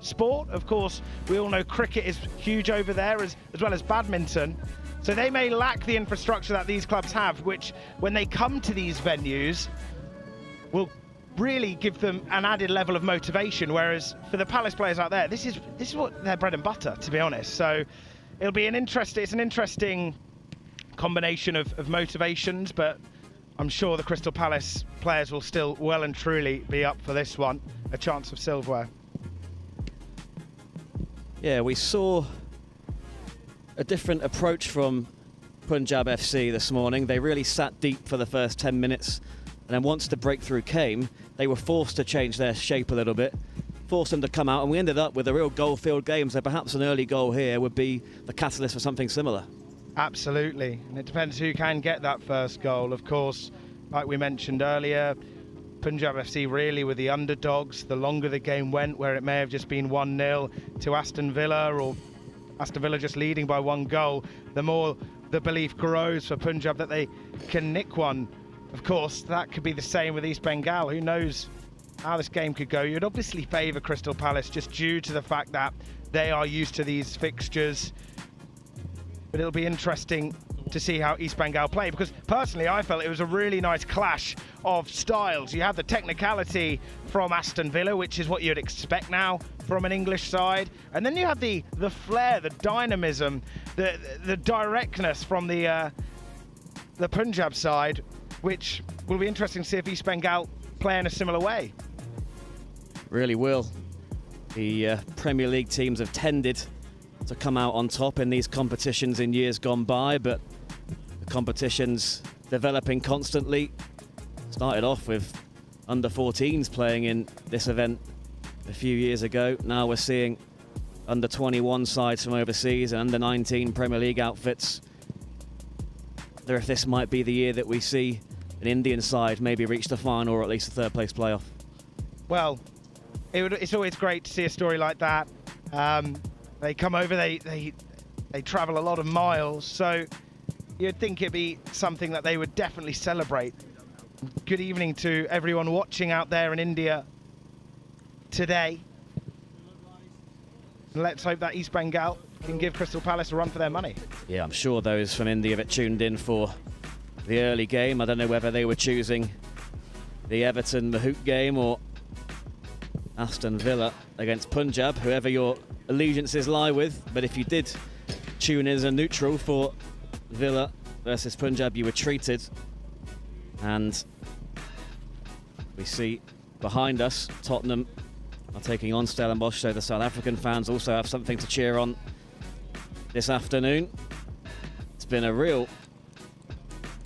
sport. Of course, we all know cricket is huge over there as well as badminton. So they may lack the infrastructure that these clubs have, which when they come to these venues will really give them an added level of motivation. Whereas for the Palace players out there, this is what their bread and butter, to be honest. So it'll be an interesting combination of motivations, but I'm sure the Crystal Palace players will still well and truly be up for this one, a chance of silverware. Yeah, we saw a different approach from Punjab FC this morning. They really sat deep for the first 10 minutes, and then once the breakthrough came, they were forced to change their shape a little bit, forced them to come out, and we ended up with a real goal-filled game, so perhaps an early goal here would be the catalyst for something similar. Absolutely, and it depends who can get that first goal. Of course, like we mentioned earlier, Punjab FC really were the underdogs. The longer the game went, where it may have just been 1-0 to Aston Villa, or Aston Villa just leading by 1 goal, the more the belief grows for Punjab that they can nick one. Of course, that could be the same with East Bengal. Who knows how this game could go? You'd obviously favour Crystal Palace just due to the fact that they are used to these fixtures. But it'll be interesting to see how East Bengal play, because personally I felt it was a really nice clash of styles. You have the technicality from Aston Villa, which is what you'd expect now from an English side, and then you have the flair, the dynamism, the directness from the Punjab side, which will be interesting to see if East Bengal play in a similar way. Really will. The Premier League teams have tended to come out on top in these competitions in years gone by, but the competition's developing constantly. Started off with under-14s playing in this event a few years ago. Now we're seeing under-21 sides from overseas and under-19 Premier League outfits. I wonder if this might be the year that we see an Indian side maybe reach the final, or at least the third-place playoff. Well, it's always great to see a story like that. They come over, they travel a lot of miles, so you'd think it'd be something that they would definitely celebrate. Good evening to everyone watching out there in India today. Let's hope that East Bengal can give Crystal Palace a run for their money. Yeah, I'm sure those from India that tuned in for the early game, I don't know whether they were choosing the Everton Mahout game or Aston Villa against Punjab, whoever your allegiances lie with, but if you did tune in as a neutral for Villa versus Punjab, you were treated. And we see behind us Tottenham are taking on Stellenbosch, so the South African fans also have something to cheer on this afternoon. It's been a real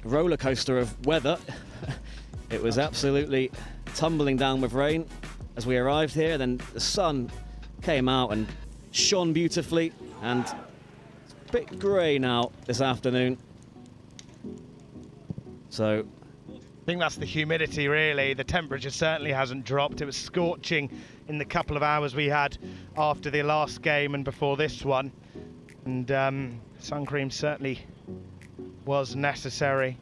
roller coaster of weather. It was absolutely tumbling down with rain as we arrived here, then the sun came out and shone beautifully, and it's a bit grey now this afternoon. So I think that's the humidity, really. The temperature certainly hasn't dropped. It was scorching in the couple of hours we had after the last game and before this one, and sun cream certainly was necessary,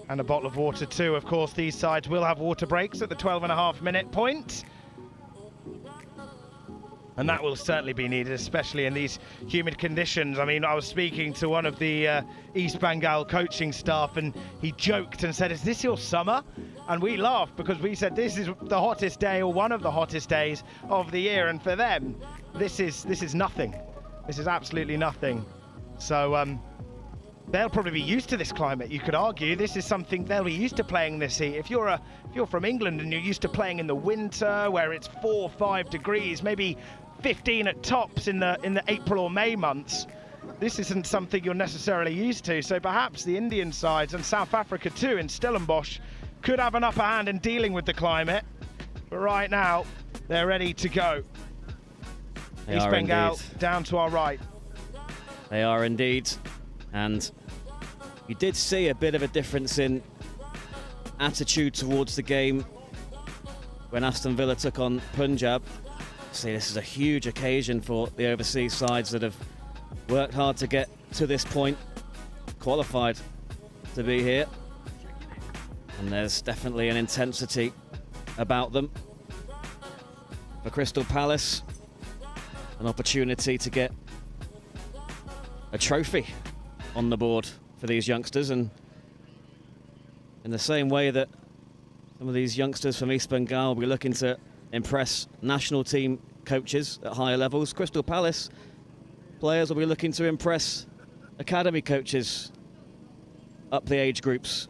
and a bottle of water too. Of course, these sides will have water breaks at the 12.5-minute point, and that will certainly be needed, especially in these humid conditions. I mean, I was speaking to one of the East Bengal coaching staff, and he joked and said, "Is this your summer?" And we laughed because we said this is the hottest day, or one of the hottest days of the year, and for them, this is nothing. This is absolutely nothing. So they'll probably be used to this climate. You could argue this is something they'll be used to playing this heat. If you're from England and you're used to playing in the winter where it's 4 or 5 degrees, maybe 15 at tops in the April or May months, this isn't something you're necessarily used to. So perhaps the Indian sides, and South Africa too in Stellenbosch, could have an upper hand in dealing with the climate. But right now, they're ready to go. East Bengal indeed down to our right. They are indeed. And you did see a bit of a difference in attitude towards the game when Aston Villa took on Punjab. See, this is a huge occasion for the overseas sides that have worked hard to get to this point, qualified to be here. And there's definitely an intensity about them. For Crystal Palace, an opportunity to get a trophy on the board for these youngsters, and in the same way that some of these youngsters from East Bengal will be looking to impress national team coaches at higher levels, Crystal Palace players will be looking to impress academy coaches up the age groups.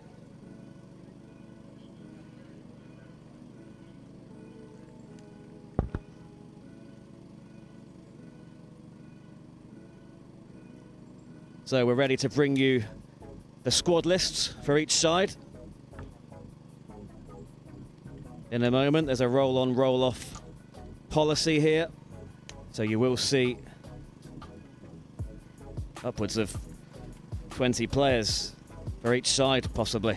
So we're ready to bring you the squad lists for each side. In a moment, there's a roll-on, roll-off policy here. So you will see upwards of 20 players for each side, possibly.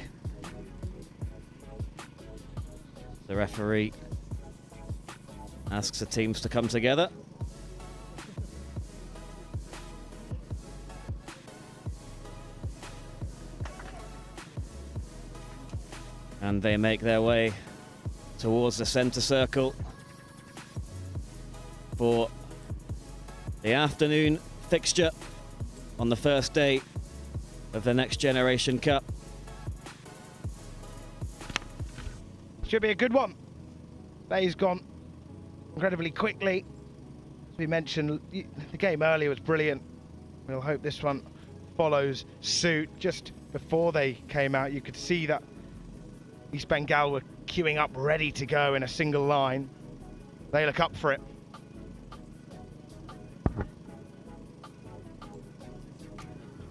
The referee asks the teams to come together. And they make their way towards the centre circle for the afternoon fixture on the first day of the Next Generation Cup. Should be a good one. Day's gone incredibly quickly. As we mentioned, the game earlier was brilliant. We'll hope this one follows suit. Just before they came out, you could see that East Bengal were queuing up ready to go in a single line. They look up for it.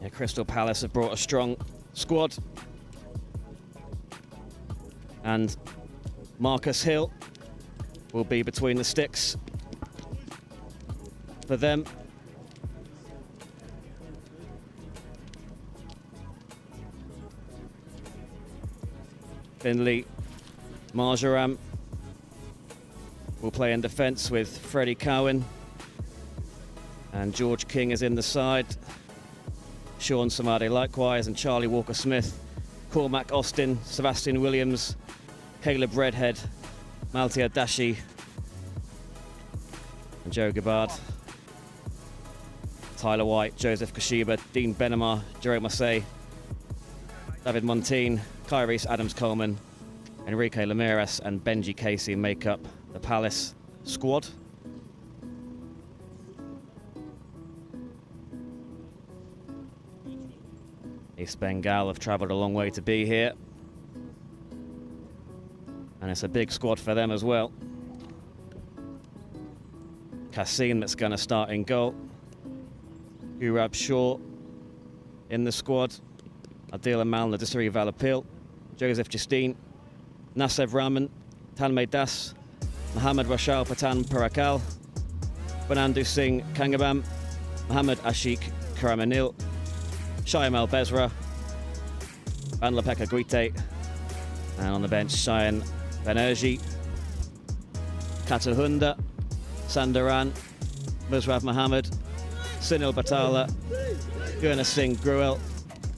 Yeah, Crystal Palace have brought a strong squad. And Marcus Hill will be between the sticks for them. Finley Marjoram will play in defence with Freddie Cowan, and George King is in the side. Sean Samade likewise, and Charlie Walker-Smith, Cormac Austin, Sebastian Williams, Caleb Redhead, Maltia Dashi, and Joe Gabbard. Tyler White, Joseph Kashiba, Dean Benamar, Jerome Massey, David Montine, Kyrese Adams-Coleman, Enrique Ramirez and Benji Casey make up the Palace squad. East Bengal have travelled a long way to be here, and it's a big squad for them as well. Kassim that's going to start in goal. Urab Shaw in the squad. Adil Amal Nadisari Valapil, Joseph Justine, Nasev Rahman, Tanmay Das, Mohammad Rashal Patan Parakal, Fernando Singh Kangabam, Mohammad Ashik Karamanil, Shyam Al Bezra, Banlapeka Guite, and on the bench Cheyenne Banerjee, Katahunda, Sandaran, Muzrav Mohammed, Sunil Batala, Gurna Singh Gruel,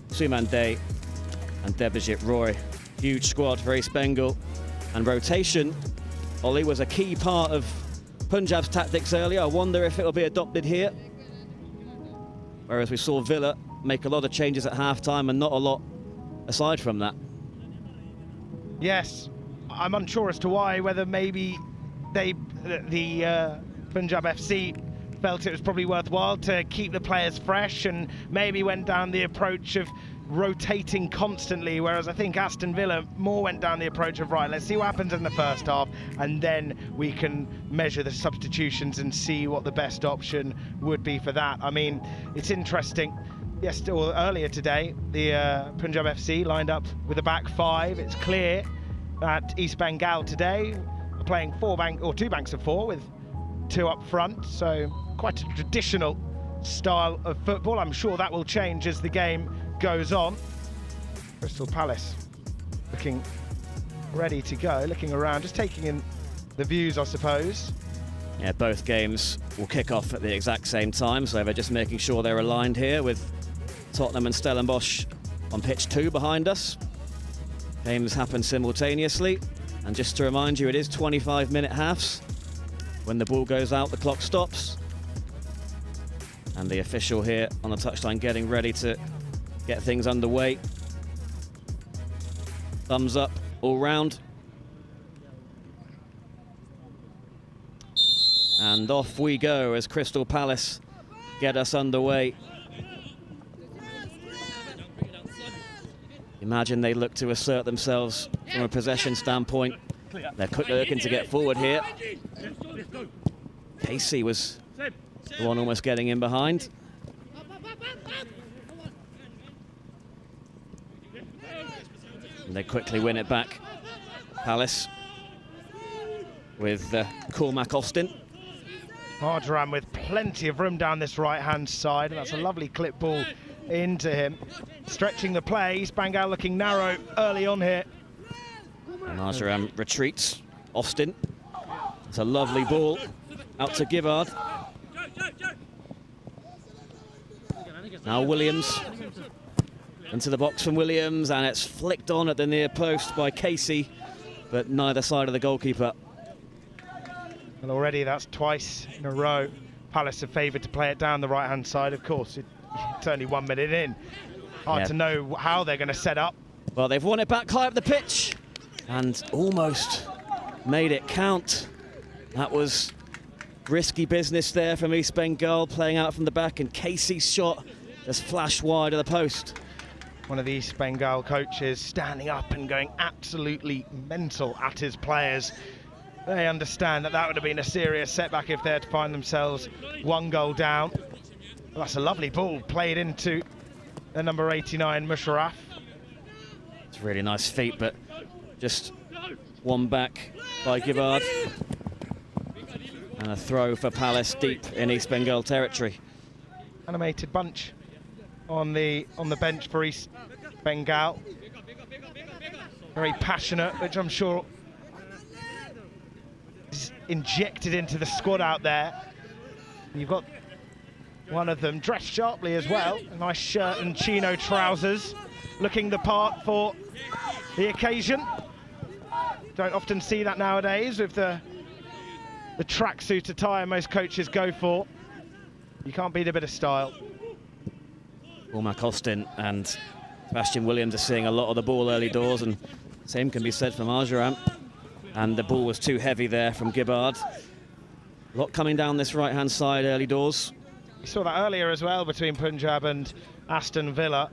Suman Day and Debajit Roy. Huge squad for East Bengal, and rotation, Ollie, was a key part of Punjab's tactics earlier. I wonder if it will be adopted here. Whereas we saw Villa make a lot of changes at half-time and not a lot aside from that. Yes, I'm unsure as to why, whether maybe the Punjab FC felt it was probably worthwhile to keep the players fresh and maybe went down the approach of rotating constantly, whereas I think Aston Villa more went down the approach of, right, let's see what happens in the first half and then we can measure the substitutions and see what the best option would be for that. I mean, it's interesting. Yes, or earlier today, the Punjab FC lined up with a back five. It's clear that East Bengal today are playing two banks of four with two up front, so quite a traditional style of football. I'm sure that will change as the game goes on. Crystal Palace looking ready to go, looking around, just taking in the views, I suppose. Yeah, both games will kick off at the exact same time, so they're just making sure they're aligned here with Tottenham and Stellenbosch on pitch 2 behind us. Games happen simultaneously, and just to remind you, it is 25-minute halves. When the ball goes out, the clock stops. And the official here on the touchline getting ready to get things underway. Thumbs up all round. And off we go as Crystal Palace get us underway. Imagine they look to assert themselves from a possession standpoint. They're looking to get forward here. Casey was the one almost getting in behind. And they quickly win it back. Palace with Cormac Austin. Marjoram with plenty of room down this right-hand side, and that's a lovely clip ball into him. Stretching the play, East Bengal looking narrow early on here. And Marjoram retreats. Austin. It's a lovely ball out to Gibbard. Now Williams into the box from Williams, and it's flicked on at the near post by Casey, but neither side of the goalkeeper. And already that's twice in a row. Palace are favoured to play it down the right-hand side. Of course, it's only 1 minute in. Hard to know how they're going to set up. Well, they've won it back high up the pitch and almost made it count. That was risky business there from East Bengal, playing out from the back, and Casey's shot just flashed wide of the post. One of the East Bengal coaches standing up and going absolutely mental at his players. They understand that that would have been a serious setback if they had to find themselves 1 goal down. Well, that's a lovely ball played into the number 89, Musharraf. It's a really nice feat, but just one back by Gibbard. And a throw for Palace deep in East Bengal territory. Animated bunch on the bench for East Bengal. Very passionate, which I'm sure is injected into the squad out there. You've got one of them dressed sharply as well. A nice shirt and chino trousers, looking the part for the occasion. Don't often see that nowadays with the tracksuit attire most coaches go for. You can't beat a bit of style. Cormac Austin and Sebastian Williams are seeing a lot of the ball early doors, and same can be said for Marjoram. And the ball was too heavy there from Gibbard. A lot coming down this right-hand side early doors. We saw that earlier as well between Punjab and Aston Villa.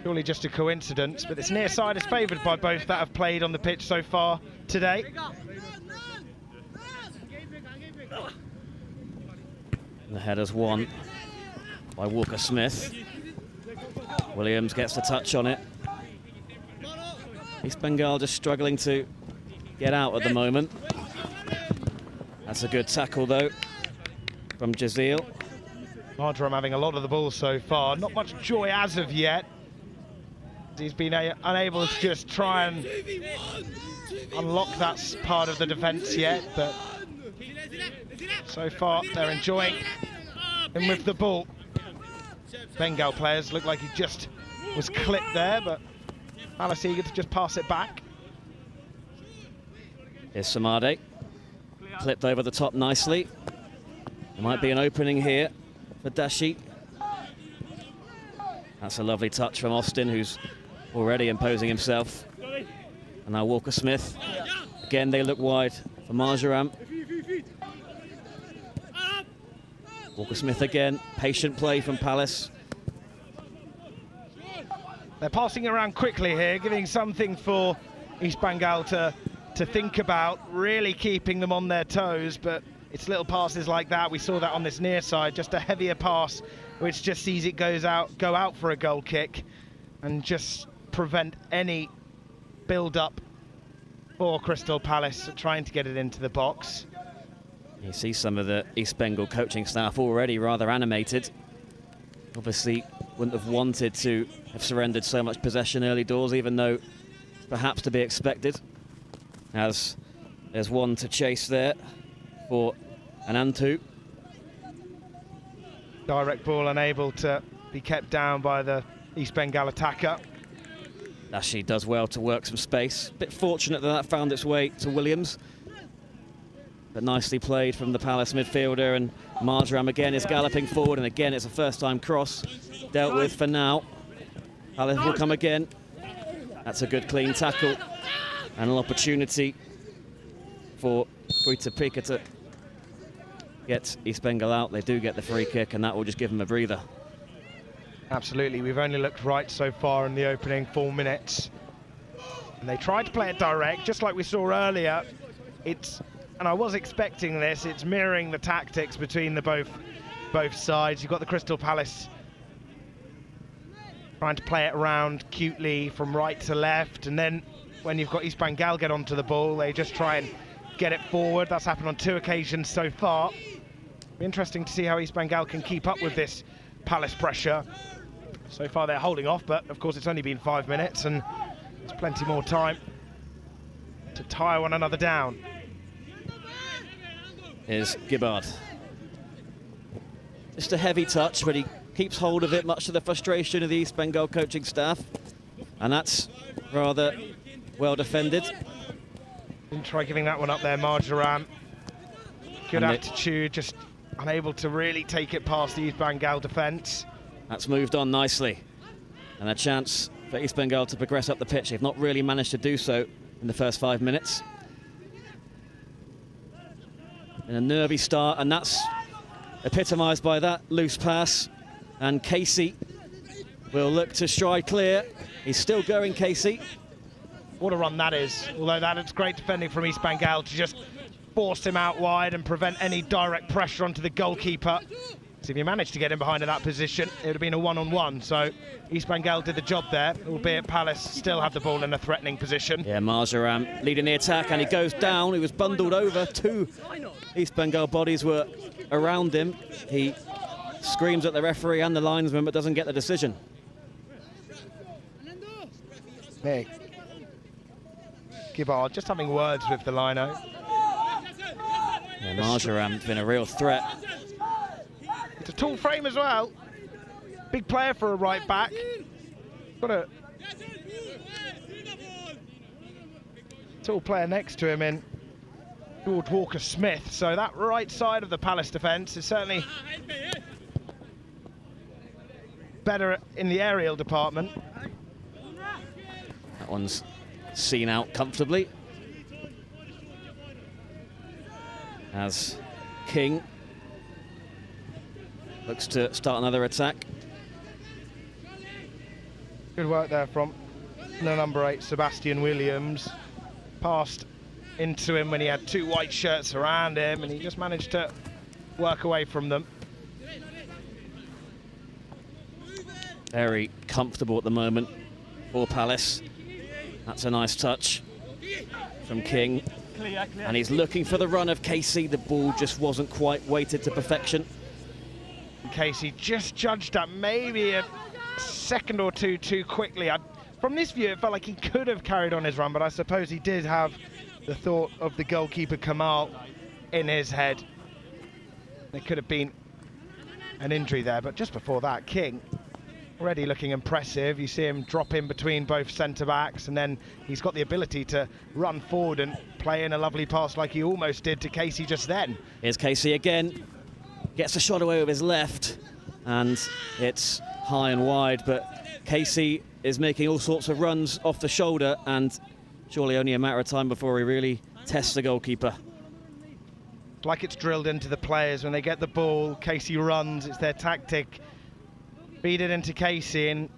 Surely just a coincidence, but this near side is favoured by both that have played on the pitch so far today. The header's won by Walker Smith. Williams gets the touch on it. East Bengal just struggling to get out at the moment. That's a good tackle though from Jazeel. Marjoram having a lot of the ball so far. Not much joy as of yet. He's been unable to just try and unlock that part of the defence yet, but so far they're enjoying him with the ball. Bengal players look like he just was clipped there, but Palace eager to just pass it back. Here's Samade. Clipped over the top nicely. There might be an opening here for Dashi. That's a lovely touch from Austin, who's already imposing himself. And now Walker Smith. Again, they look wide for Marjoram. Walker Smith again. Patient play from Palace. They're passing around quickly here, giving something for East Bengal to think about, really keeping them on their toes, but it's little passes like that. We saw that on this near side, just a heavier pass, which just sees it go out for a goal kick and just prevent any build-up for Crystal Palace trying to get it into the box. You see some of the East Bengal coaching staff already rather animated. Obviously wouldn't have wanted to have surrendered so much possession early doors, even though perhaps to be expected, as there's one to chase there for Anantu. Direct ball unable to be kept down by the East Bengal attacker. Dashi does well to work some space. Bit fortunate that found its way to Williams. but nicely played from the Palace midfielder, and Marjoram again is galloping forward, and again it's a first-time cross dealt with for now. Palace will come again. That's a good clean tackle and an opportunity for Puita Pika to get East Bengal out. They do get the free kick, and that will just give them a breather. Absolutely, we've only looked right so far in the opening 4 minutes. And they tried to play it direct, just like we saw earlier. And I was expecting this, it's mirroring the tactics between the both sides. You've got the Crystal Palace trying to play it around cutely from right to left, and then when you've got East Bengal get onto the ball, they just try and get it forward. That's happened on 2 occasions so far. Be interesting to see how East Bengal can keep up with this Palace pressure. So far they're holding off, but of course it's only been 5 minutes and there's plenty more time to tire one another down. Here's Gibbard. Just a heavy touch, but he keeps hold of it, much to the frustration of the East Bengal coaching staff. And that's rather well defended. Didn't try giving that one up there, Marjoram. Good attitude, just unable to really take it past the East Bengal defence. That's moved on nicely. And a chance for East Bengal to progress up the pitch. They've not really managed to do so in the first 5 minutes. And a nervy start, and that's epitomised by that loose pass. And Casey will look to stride clear. He's still going, Casey. What a run that is. Although that's great defending from East Bengal to just force him out wide and prevent any direct pressure onto the goalkeeper. So if you managed to get him behind in that position, it would have been a one-on-one. So East Bengal did the job there, albeit Palace still have the ball in a threatening position. Yeah, Marjoram leading the attack, and he goes down. He was bundled over. 2 East Bengal bodies were around him. He screams at the referee and the linesman, but doesn't get the decision. Hey, Gibbard just having words with the lino. Yeah, Marjoram's been a real threat. It's a tall frame as well. Big player for a right back. Got a tall player next to him in George Walker-Smith. So that right side of the Palace defence is certainly better in the aerial department. That one's seen out comfortably. As King looks to start another attack. Good work there from the number 8, Sebastian Williams. Passed into him when he had 2 white shirts around him, and he just managed to work away from them. Very comfortable at the moment for Palace. That's a nice touch from King. And he's looking for the run of Casey. The ball just wasn't quite weighted to perfection. Casey just judged that maybe a second or two too quickly. From this view, it felt like he could have carried on his run, but I suppose he did have the thought of the goalkeeper Kamal in his head. There could have been an injury there, but just before that, King already looking impressive. You see him drop in between both centre-backs, and then he's got the ability to run forward and play in a lovely pass like he almost did to Casey just then. Here's Casey again. Gets a shot away with his left, and it's high and wide, but Casey is making all sorts of runs off the shoulder, and surely only a matter of time before he really tests the goalkeeper. Like it's drilled into the players when they get the ball, Casey runs, it's their tactic. Feed it into Casey, and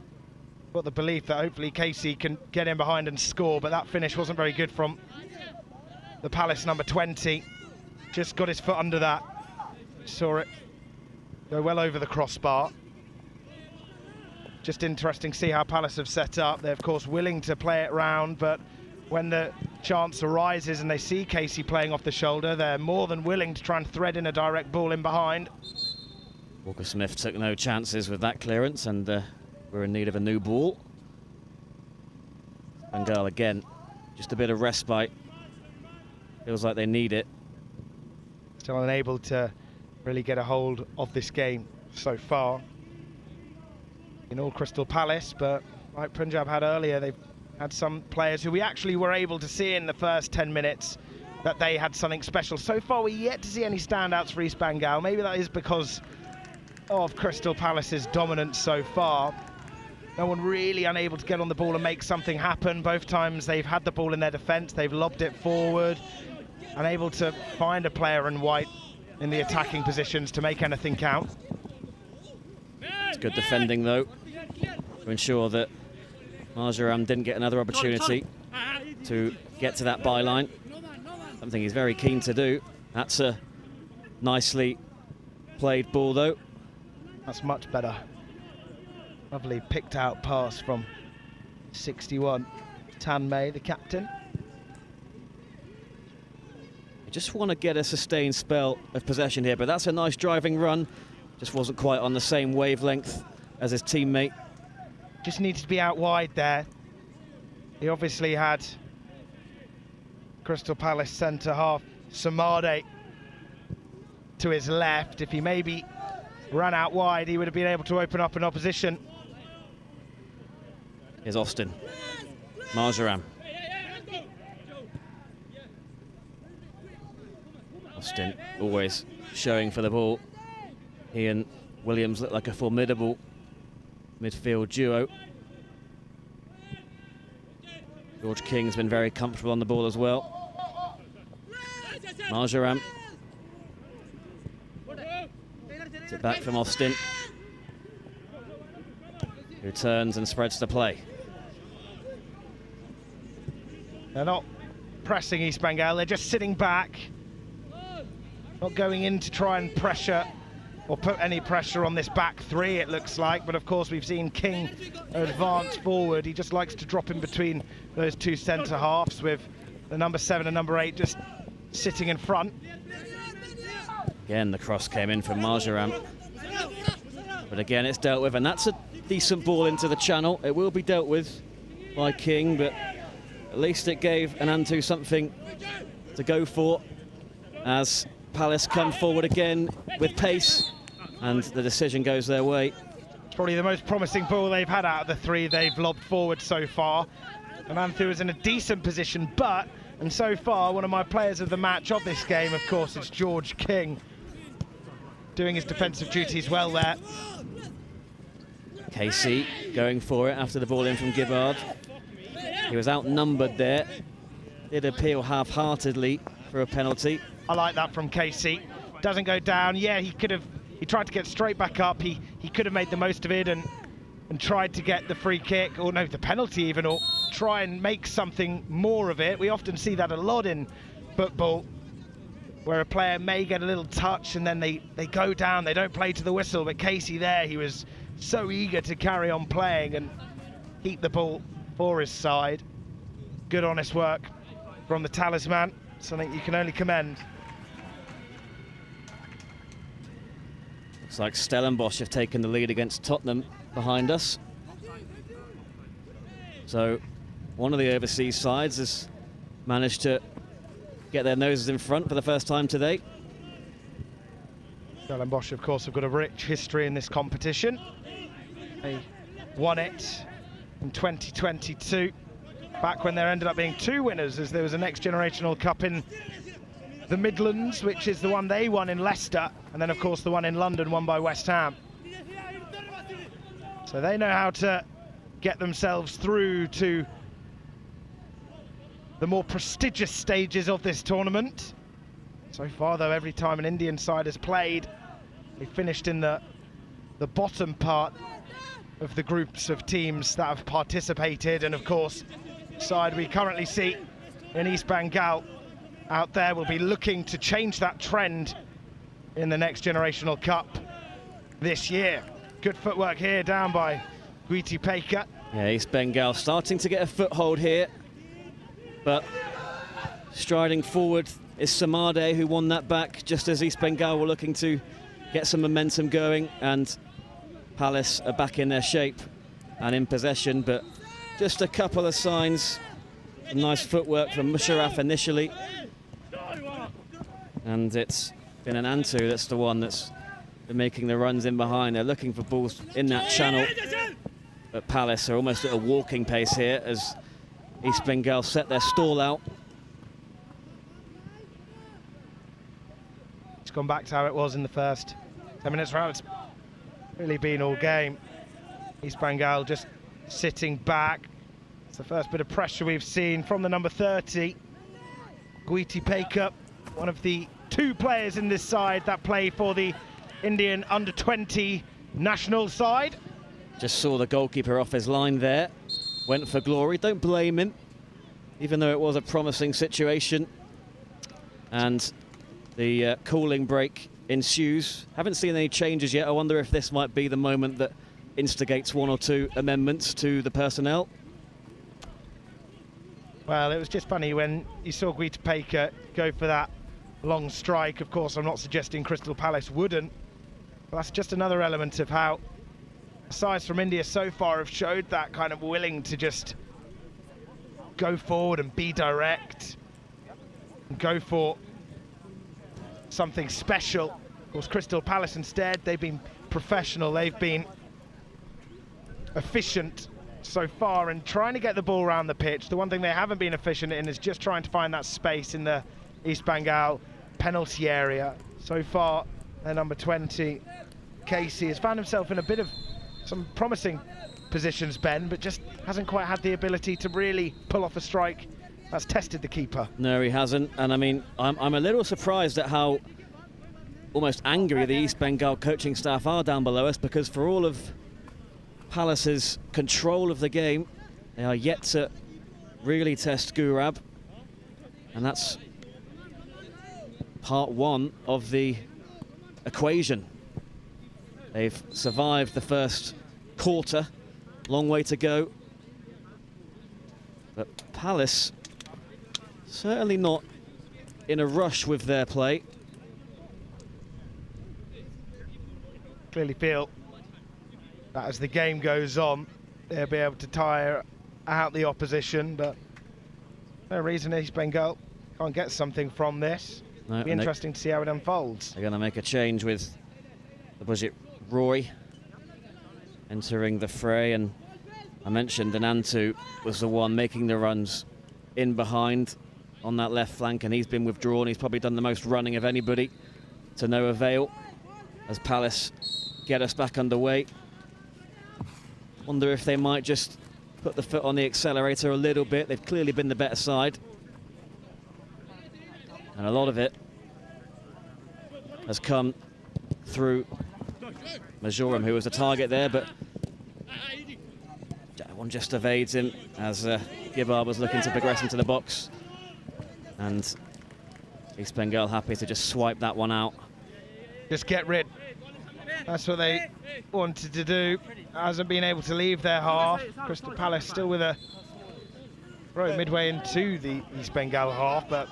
got the belief that hopefully Casey can get in behind and score, but that finish wasn't very good from the Palace number 20. Just got his foot under that. Saw it go well over the crossbar. Just interesting to see how Palace have set up. They're of course willing to play it round, but when the chance arises and they see Casey playing off the shoulder, they're more than willing to try and thread in a direct ball in behind. Walker-Smith took no chances with that clearance, and we're in need of a new ball. Bengal again, just a bit of respite. Feels like they need it. Still unable to really get a hold of this game so far. In all Crystal Palace, but like Punjab had earlier, they've had some players who we actually were able to see in the first 10 minutes that they had something special. So far, we're yet to see any standouts for East Bengal. Maybe that is because of Crystal Palace's dominance so far. No one really unable to get on the ball and make something happen. Both times they've had the ball in their defence, they've lobbed it forward, unable to find a player in white in the attacking positions to make anything count. It's good defending, though, to ensure that Marjoram didn't get another opportunity to get to that byline. Something he's very keen to do. That's a nicely played ball, though. That's much better. Lovely picked out pass from 61, Tan Mei, the captain. You just want to get a sustained spell of possession here, but that's a nice driving run. Just wasn't quite on the same wavelength as his teammate. Just needs to be out wide there. He obviously had Crystal Palace centre half Samade to his left. If he maybe ran out wide, he would have been able to open up an opposition. Here's Austin. Marjoram. Austin always showing for the ball. He and Williams look like a formidable midfield duo. George King's been very comfortable on the ball as well. Marjoram. It's it back from Austin, who turns and spreads the play. They're not pressing East Bengal, they're just sitting back. Not going in to try and pressure or put any pressure on this back three, it looks like. But of course, we've seen King advance forward. He just likes to drop in between those two centre halves, with the number 7 and number 8 just sitting in front. Again, the cross came in from Marjoram. But again, it's dealt with, and that's a decent ball into the channel. It will be dealt with by King, but at least it gave Anantu something to go for as Palace come forward again with pace, and the decision goes their way. It's probably the most promising ball they've had out of the three they've lobbed forward so far. Anantu is in a decent position, but, and so far, one of my players of the match of this game, of course, is George King, doing his defensive duties well there. Casey going for it after the ball in from Gibbard. He was outnumbered there. Did appeal half-heartedly for a penalty. I like that from Casey. Doesn't go down. Yeah, he tried to get straight back up. He could have made the most of it and tried to get the free kick, or no, the penalty even, or try and make something more of it. We often see that a lot in football, where a player may get a little touch and then they go down, they don't play to the whistle. But Casey there, he was so eager to carry on playing and keep the ball for his side. Good honest work from the talisman, something you can only commend. Looks like Stellenbosch have taken the lead against Tottenham behind us. So one of the overseas sides has managed to get their noses in front for the first time today. Stellenbosch, of course, have got a rich history in this competition. They won it in 2022, back when there ended up being 2 winners, as there was a Next Generational Cup in the Midlands, which is the one they won in Leicester, and then of course the one in London won by West Ham. So they know how to get themselves through to the more prestigious stages of this tournament. So far though, every time an Indian side has played, they finished in the bottom part of the groups of teams that have participated. And of course, the side we currently see in East Bengal out there will be looking to change that trend in the Next Generational Cup this year. Good footwork here down by Guiti Peka. Yeah, East Bengal starting to get a foothold here, but striding forward is Samade, who won that back just as East Bengal were looking to get some momentum going, and Palace are back in their shape and in possession, but just a couple of signs. Some nice footwork from Musharraf initially, and it's been Anantu that's the one that's been making the runs in behind. They're looking for balls in that channel, but Palace are almost at a walking pace here as East Bengal set their stall out. gone back to how it was in the first 10 minutes round. It's really been all game. East Bengal just sitting back. It's the first bit of pressure we've seen from the number 30. Guiti Pekar, one of the 2 players in this side that play for the Indian under-20 national side. Just saw the goalkeeper off his line there. Went for glory. Don't blame him, even though it was a promising situation. And the cooling break ensues. Haven't seen any changes yet. I wonder if this might be the moment that instigates 1 or 2 amendments to the personnel. Well, it was just funny when you saw Guiti Pekar go for that long strike. Of course, I'm not suggesting Crystal Palace wouldn't, but that's just another element of how sides from India so far have showed that kind of willing to just go forward and be direct and go for something special. Of course, Crystal Palace instead, they've been professional, they've been efficient so far in trying to get the ball around the pitch. The one thing they haven't been efficient in is just trying to find that space in the East Bengal penalty area. So far, their number 20, Casey, has found himself in a bit of some promising positions, Ben, but just hasn't quite had the ability to really pull off a strike that's tested the keeper. No, he hasn't. And I mean, I'm a little surprised at how almost angry the East Bengal coaching staff are down below us, because for all of Palace's control of the game, they are yet to really test Gurab, and that's part 1 of the equation. They've survived the first quarter, long way to go, but Palace certainly not in a rush with their play. Clearly feel that as the game goes on, they'll be able to tire out the opposition, but no reason East Bengal can't get something from this. No, It'll be interesting to see how it unfolds. They're going to make a change with, was it Roy entering the fray, and I mentioned Anantu was the one making the runs in behind on that left flank, and he's been withdrawn. He's probably done the most running of anybody, to no avail, as Palace get us back underway. Wonder if they might just put the foot on the accelerator a little bit. They've clearly been the better side, and a lot of it has come through Majoram, who was the target there, but that one just evades him as Gibbard was looking to progress into the box, and East Bengal happy to just swipe that one out. Just get rid. That's what they wanted to do. Hasn't been able to leave their half. Crystal Palace still with a row midway into the East Bengal half, but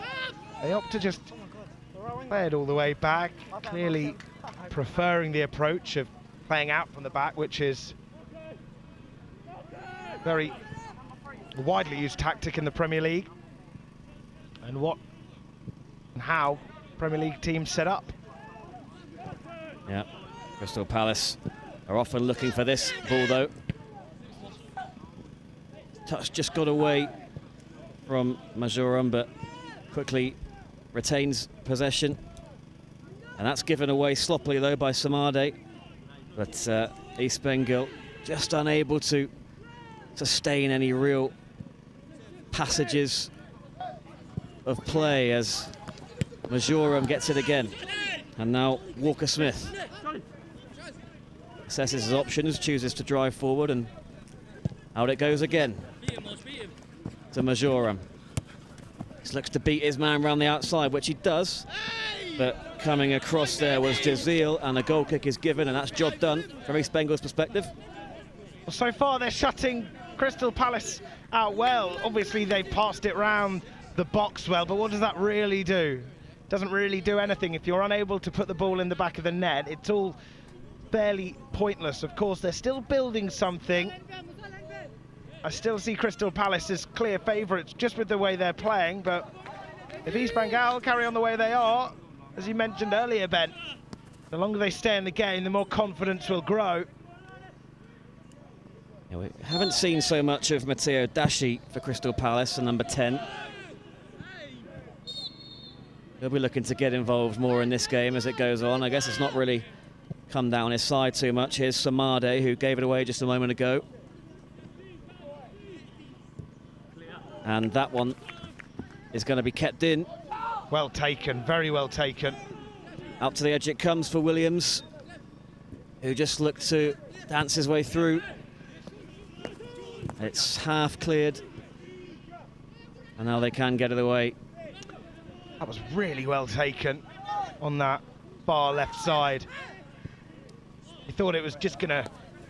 they opt to just play it all the way back, clearly preferring the approach of playing out from the back, which is very widely used tactic in the Premier League, and what and how Premier League teams set up. Yeah, Crystal Palace are often looking for this ball though. Touch just got away from Majoram, but quickly retains possession, and that's given away sloppily though by Samade, but East Bengal just unable to sustain any real passages of play as Majoram gets it again. And now Walker Smith assesses his options, chooses to drive forward, and out it goes again to Majoram. He looks to beat his man round the outside, which he does, but coming across there was Jazeel, and a goal kick is given, and that's job done from East Bengal's perspective. Well, so far they're shutting Crystal Palace out well. Obviously they've passed it round the box well, but what does that really do? Doesn't really do anything. If you're unable to put the ball in the back of the net, it's all fairly pointless. Of course, they're still building something. I still see Crystal Palace as clear favourites just with the way they're playing, but if East Bengal carry on the way they are, as you mentioned earlier, Ben, the longer they stay in the game, the more confidence will grow. Yeah, we haven't seen so much of Matteo Dashi for Crystal Palace, the number 10. He'll be looking to get involved more in this game as it goes on. I guess it's not really come down his side too much. Here's Samade, who gave it away just a moment ago. And that one is going to be kept in. Well taken, very well taken. Out to the edge it comes for Williams, who just looked to dance his way through. It's half cleared. And now they can get it away. That was really well taken on that far left side. He thought it was just going to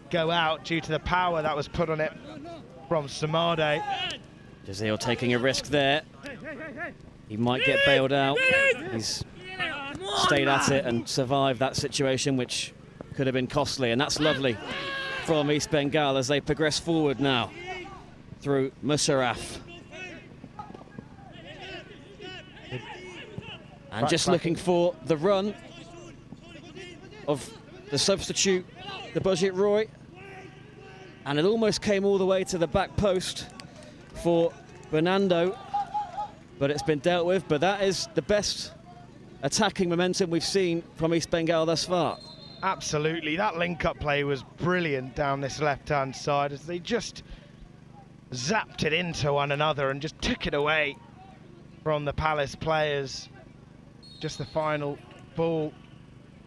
go out due to the power that was put on it from Samade. Jazeel taking a risk there. He might get bailed out. He's stayed at it and survived that situation, which could have been costly, and that's lovely from East Bengal as they progress forward now through Musharraf. And just looking for the run of the substitute, the Budget Roy. And it almost came all the way to the back post for Bernardo, but it's been dealt with. But that is the best attacking momentum we've seen from East Bengal thus far. Absolutely, that link-up play was brilliant down this left-hand side as they just zapped it into one another and just took it away from the Palace players. Just the final ball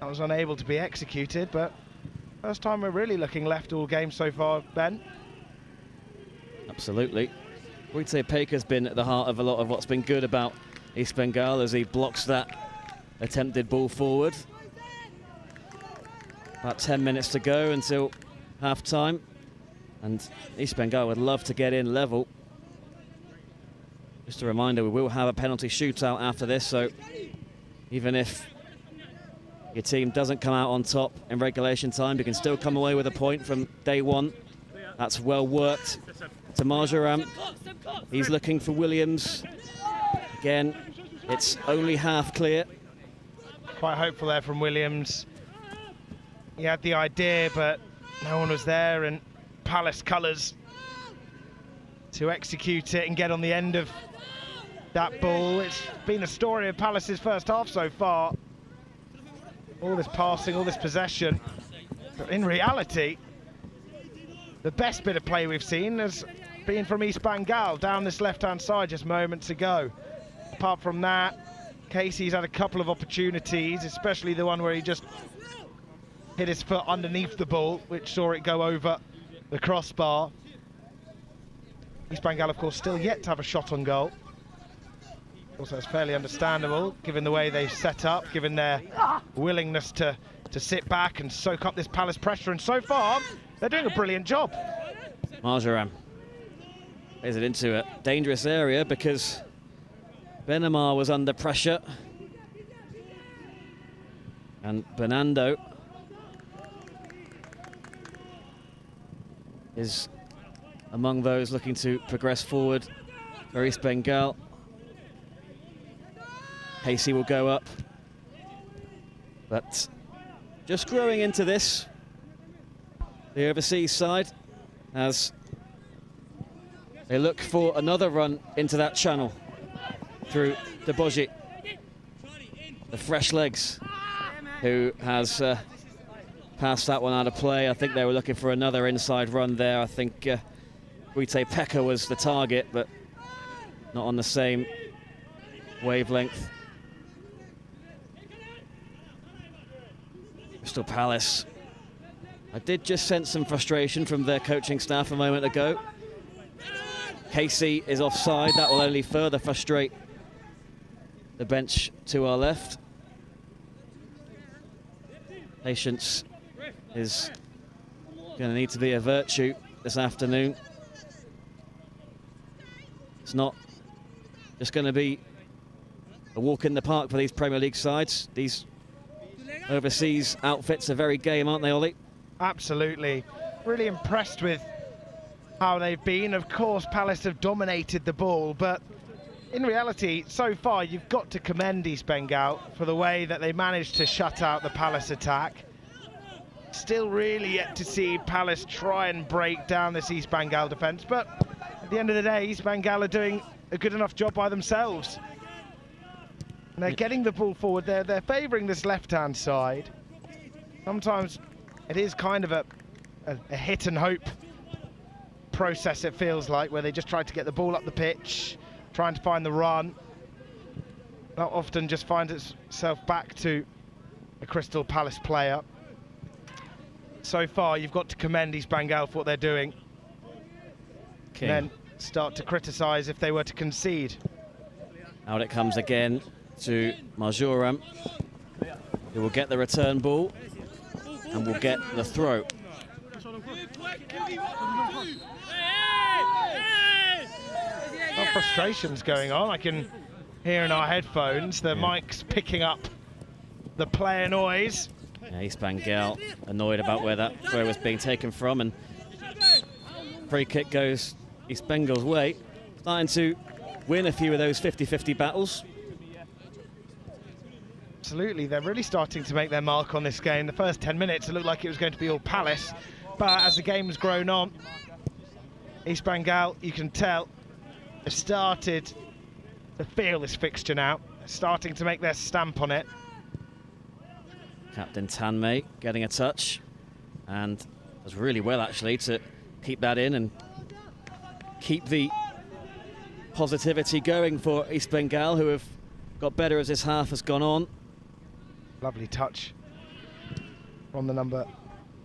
that was unable to be executed, but first time we're really looking left all game so far, Ben. Absolutely. We'd say Paker's been at the heart of a lot of what's been good about East Bengal as he blocks that attempted ball forward. About 10 minutes to go until half-time, and East Bengal would love to get in level. Just a reminder, we will have a penalty shootout after this, so even if your team doesn't come out on top in regulation time, you can still come away with a point from day one. That's well worked to Marjoram. He's looking for Williams. Again, it's only half clear. Quite hopeful there from Williams. He had the idea, but no one was there, and Palace colours to execute it and get on the end of that ball. It's been a story of Palace's first half so far. All this passing, all this possession. But in reality, the best bit of play we've seen has been from East Bengal down this left-hand side just moments ago. Apart from that, Casey's had a couple of opportunities, especially the one where he just hit his foot underneath the ball, which saw it go over the crossbar. East Bengal, of course, still yet to have a shot on goal. Also, it's fairly understandable, given the way they've set up, given their willingness to sit back and soak up this Palace pressure. And so far, they're doing a brilliant job. Marjoram plays it into a dangerous area because Benamar was under pressure. And Bernardo is among those looking to progress forward for East Bengal. Casey will go up, but just growing into this, the overseas side, as they look for another run into that channel through Deboji, the fresh legs, who has passed that one out of play. I think they were looking for another inside run there. I think Guite Pekka was the target, but not on the same wavelength. Crystal Palace. I did just sense some frustration from their coaching staff a moment ago. Casey is offside. That will only further frustrate the bench to our left. Patience is going to need to be a virtue this afternoon. It's not just going to be a walk in the park for these Premier League sides. These overseas outfits are very game, aren't they, Ollie? Absolutely. Really impressed with how they've been. Of course, Palace have dominated the ball, but in reality, so far, you've got to commend East Bengal for the way that they managed to shut out the Palace attack. Still really yet to see Palace try and break down this East Bengal defence, but at the end of the day, East Bengal are doing a good enough job by themselves. And they're getting the ball forward. They're favouring this left-hand side. Sometimes it is kind of a hit and hope process, it feels like, where they just try to get the ball up the pitch, trying to find the run. That often just finds itself back to a Crystal Palace player. So far, you've got to commend East Bengal for what they're doing. King. And then start to criticise if they were to concede. Out it comes again to Marjoram, who will get the return ball and will get the throw. Well, frustration's going on. I can hear in our headphones the mic's picking up the player noise. Yeah, East Bengal annoyed about where that throw was being taken from, and free kick goes East Bengal's way, starting to win a few of those 50-50 battles. Absolutely, they're really starting to make their mark on this game. The first 10 minutes, it looked like it was going to be all Palace, but as the game's grown on, East Bengal, you can tell, have started to feel this fixture now, starting to make their stamp on it. Captain Tanmay getting a touch, and does really well actually to keep that in and keep the positivity going for East Bengal, who have got better as this half has gone on. Lovely touch from the number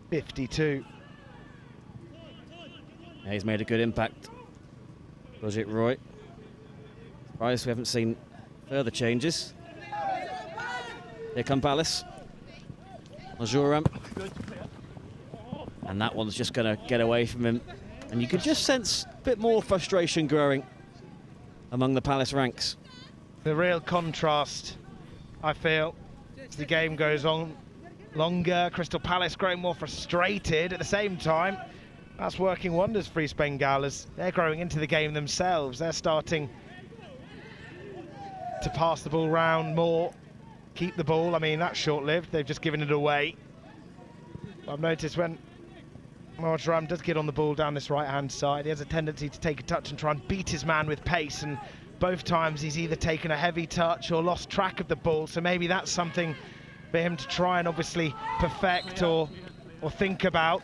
52. Yeah, he's made a good impact. Rojit Roy. Surprised we haven't seen further changes. Here come Palace. Majoram. And that one's just going to get away from him. And you could just sense a bit more frustration growing among the Palace ranks. The real contrast, I feel, as the game goes on longer, Crystal Palace growing more frustrated. At the same time, that's working wonders for East Bengal as they're growing into the game themselves. They're starting to pass the ball round more, keep the ball. I mean, that's short-lived. They've just given it away. I've noticed when Marjoram does get on the ball down this right-hand side, he has a tendency to take a touch and try and beat his man with pace, and both times he's either taken a heavy touch or lost track of the ball, so maybe that's something for him to try and obviously perfect or think about.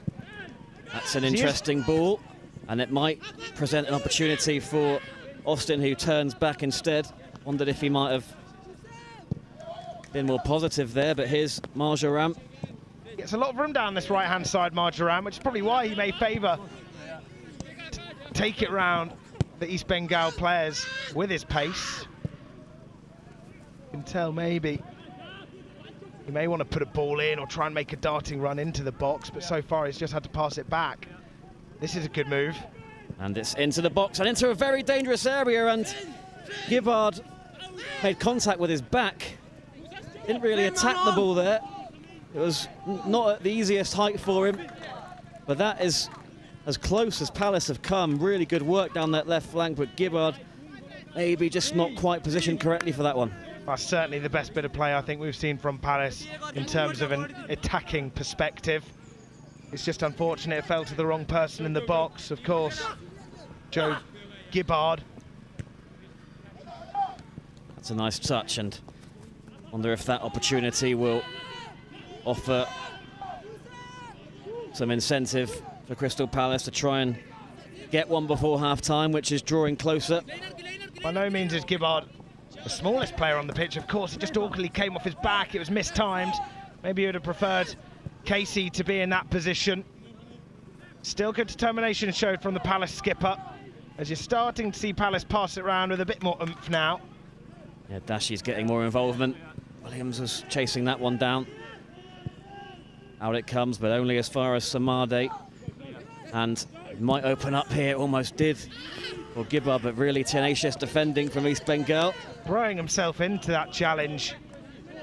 That's an interesting ball, and it might present an opportunity for Austin, who turns back instead. Wondered if he might have been more positive there, but here's Marjoram. Gets a lot of room down this right-hand side, Marjoram, which is probably why he may favour take it round the East Bengal players with his pace. You can tell maybe he may want to put a ball in or try and make a darting run into the box, but so far he's just had to pass it back. This is a good move. And it's into the box and into a very dangerous area, and Gibbard made contact with his back. Didn't really attack the ball there. It was not at the easiest height for him, but that is as close as Palace have come. Really good work down that left flank, but Gibbard maybe just not quite positioned correctly for that one. That's certainly the best bit of play I think we've seen from Palace in terms of an attacking perspective. It's just unfortunate it fell to the wrong person in the box, of course. Joe Gibbard. That's a nice touch, and wonder if that opportunity will offer some incentive for Crystal Palace to try and get one before half-time, which is drawing closer. By no means is Gibbard the smallest player on the pitch, of course. It just awkwardly came off his back. It was mistimed. Maybe he would have preferred Casey to be in that position. Still good determination showed from the Palace skipper, as you're starting to see Palace pass it around with a bit more oomph now. Yeah, Dashi's getting more involvement. Williams was chasing that one down. Out it comes, but only as far as Samade. And it might open up here, almost did for Gibbard, but really tenacious defending from East Bengal. Throwing himself into that challenge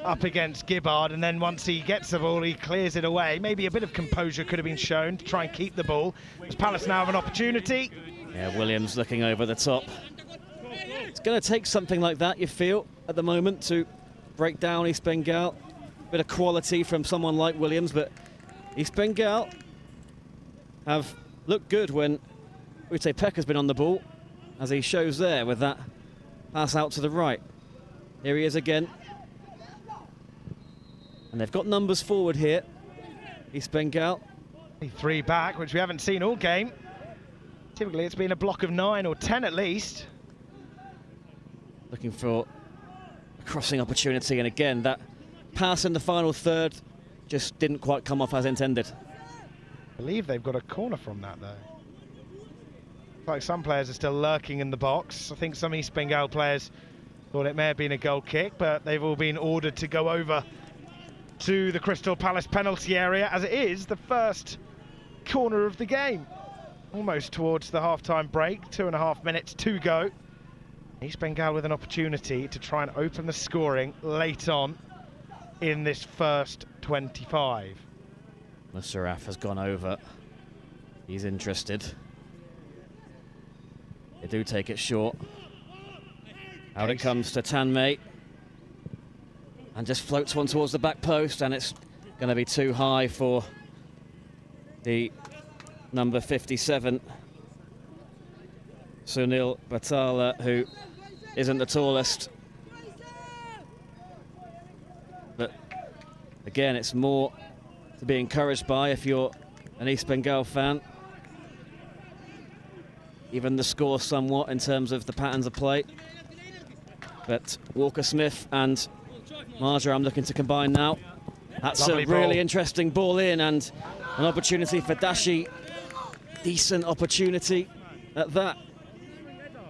up against Gibbard, and then once he gets the ball, he clears it away. Maybe a bit of composure could have been shown to try and keep the ball. As Palace now have an opportunity. Yeah, Williams looking over the top. It's going to take something like that, you feel, at the moment to break down East Bengal. Bit of quality from someone like Williams, but East Bengal have looked good when Ute Pekka's been on the ball, as he shows there with that pass out to the right. Here he is again. And they've got numbers forward here. East Bengal. 3 back, which we haven't seen all game. Typically it's been a block of 9 or 10 at least. Looking for a crossing opportunity, and again that pass in the final third just didn't quite come off as intended. I believe they've got a corner from that though. Looks like some players are still lurking in the box. I think some East Bengal players thought it may have been a goal kick, but they've all been ordered to go over to the Crystal Palace penalty area, as it is the first corner of the game. Almost towards the half-time break, 2.5 minutes to go. East Bengal with an opportunity to try and open the scoring late on in this first 25. Musarraf has gone over. He's interested. They do take it short. Out it comes to Tanmay. And just floats one towards the back post, and it's going to be too high for the number 57, Sunil Batala, who isn't the tallest. But again, it's more to be encouraged by if you're an East Bengal fan. Even the score somewhat in terms of the patterns of play. But Walker Smith and Marjoram looking to combine now. That's Lovely a really ball. interesting ball in, and an opportunity for Dashi. Decent opportunity at that.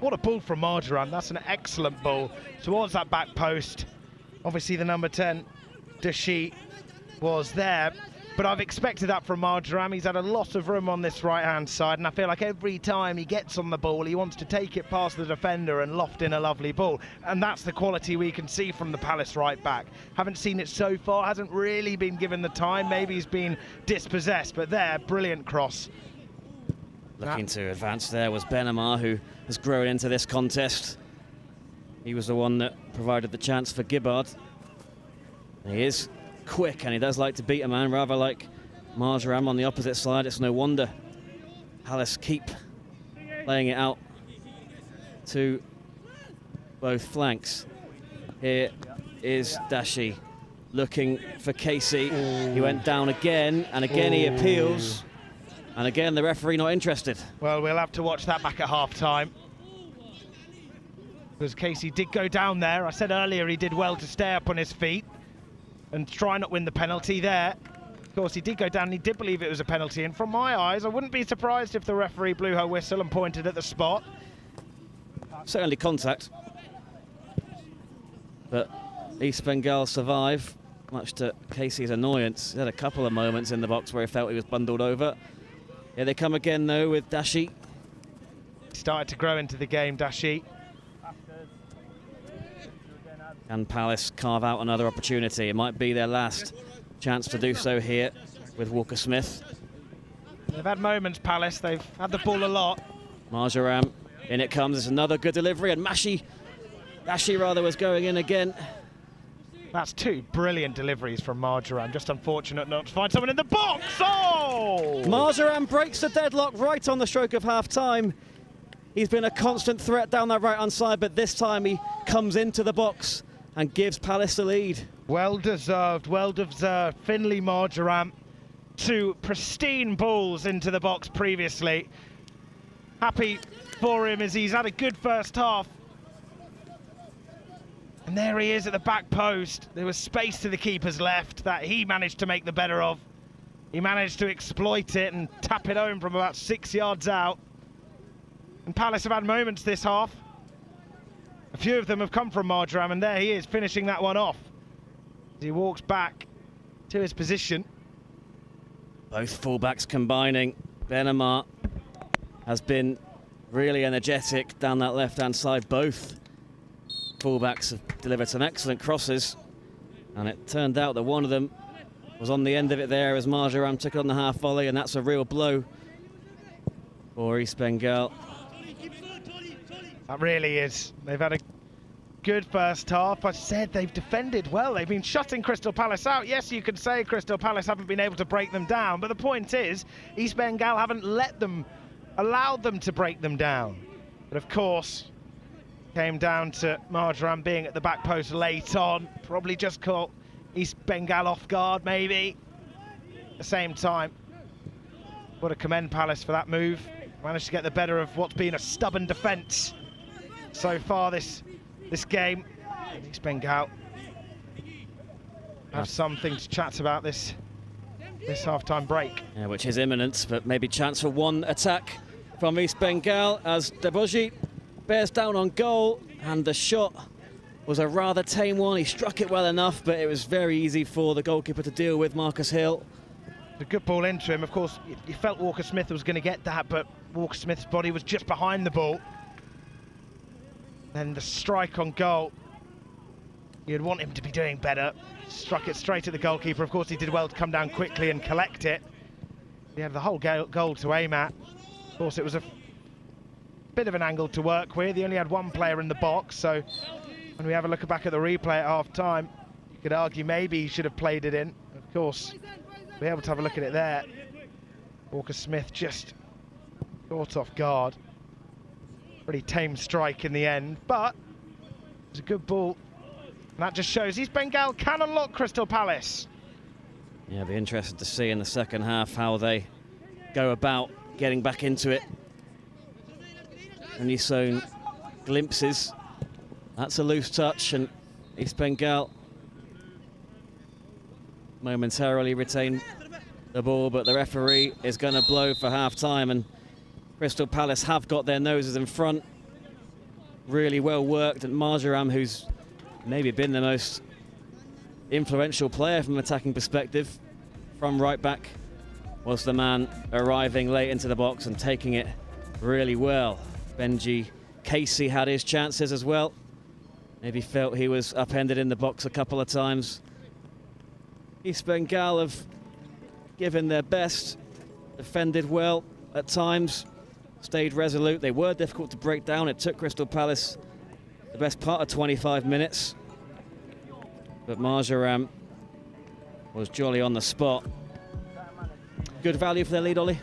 What a ball from Marjoram. That's an excellent ball towards that back post. Obviously the number 10, Dashi, was there, but I've expected that from Marjoram. He's had a lot of room on this right-hand side, and I feel like every time he gets on the ball, he wants to take it past the defender and loft in a lovely ball. And that's the quality we can see from the Palace right-back. Haven't seen it so far, hasn't really been given the time. Maybe he's been dispossessed, but there, brilliant cross. Looking to advance there was Benamar, who has grown into this contest. He was the one that provided the chance for Gibbard. He is quick, and he does like to beat a man, rather like Marjoram on the opposite side. It's no wonder Palace keep laying it out to both flanks. Here is Dashi looking for Casey. He went down again, and again he appeals. And again, the referee not interested. Well, we'll have to watch that back at half-time. Because Casey did go down there. I said earlier he did well to stay up on his feet and try not win the penalty there. Of course, he did go down and he did believe it was a penalty. And from my eyes, I wouldn't be surprised if the referee blew her whistle and pointed at the spot. Certainly contact. But East Bengal survive, much to Casey's annoyance. He had a couple of moments in the box where he felt he was bundled over. Here they come again, though, with Dashi. Started to grow into the game, Dashi. Can Palace carve out another opportunity? It might be their last chance to do so here with Walker Smith. They've had moments, Palace. They've had the ball a lot. Marjoram, in it comes. It's another good delivery, and Dashi was going in again. That's 2 brilliant deliveries from Marjoram. Just unfortunate not to find someone in the box. Oh! Marjoram breaks the deadlock right on the stroke of half-time. He's been a constant threat down that right-hand side, but this time he comes into the box and gives Palace the lead. Well deserved, well deserved. Finlay Marjoram, 2 pristine balls into the box previously. Happy for him as he's had a good first half. And there he is at the back post. There was space to the keeper's left that he managed to make the better of. He managed to exploit it and tap it home from about 6 yards out. And Palace have had moments this half. A few of them have come from Marjoram, and there he is finishing that one off as he walks back to his position. Both fullbacks combining. Benamar has been really energetic down that left-hand side. Both fullbacks have delivered some excellent crosses, and it turned out that one of them was on the end of it there as Marjoram took it on the half volley, and that's a real blow for East Bengal. That really is. They've had a good first half. I said they've defended well. They've been shutting Crystal Palace out. Yes, you could say Crystal Palace haven't been able to break them down, but the point is East Bengal haven't allowed them to break them down. But of course, Came down to Marjoram being at the back post late on. Probably just caught East Bengal off guard, maybe. At the same time, got to commend Palace for that move. Managed to get the better of what's been a stubborn defence so far this game. East Bengal have something to chat about this half-time break. Yeah, which is imminent, but maybe chance for one attack from East Bengal as Deboji bears down on goal, and the shot was a rather tame one. He struck it well enough, but it was very easy for the goalkeeper to deal with, Marcus Hill. A good ball into him. Of course, you felt Walker Smith was going to get that, but Walker Smith's body was just behind the ball. Then the strike on goal. You'd want him to be doing better. Struck it straight at the goalkeeper. Of course, he did well to come down quickly and collect it. He had the whole goal to aim at. Of course, it was a bit of an angle to work with. He only had one player in the box, so when we have a look back at the replay at half-time, you could argue maybe he should have played it in. Of course, be able to have a look at it there. Walker Smith just caught off guard. Pretty tame strike in the end, but it was a good ball. And that just shows East Bengal can unlock Crystal Palace. Yeah, it'll be interesting to see in the second half how they go about getting back into it. Only shown glimpses. That's a loose touch, and East Bengal momentarily retain the ball, but the referee is going to blow for half-time, and Crystal Palace have got their noses in front. Really well worked, and Marjoram, who's maybe been the most influential player from an attacking perspective from right back, was the man arriving late into the box and taking it really well. Benji Casey had his chances as well. Maybe felt he was upended in the box a couple of times. East Bengal have given their best, defended well at times, stayed resolute. They were difficult to break down. It took Crystal Palace the best part of 25 minutes. But Marjoram was jolly on the spot. Good value for their lead, Ollie?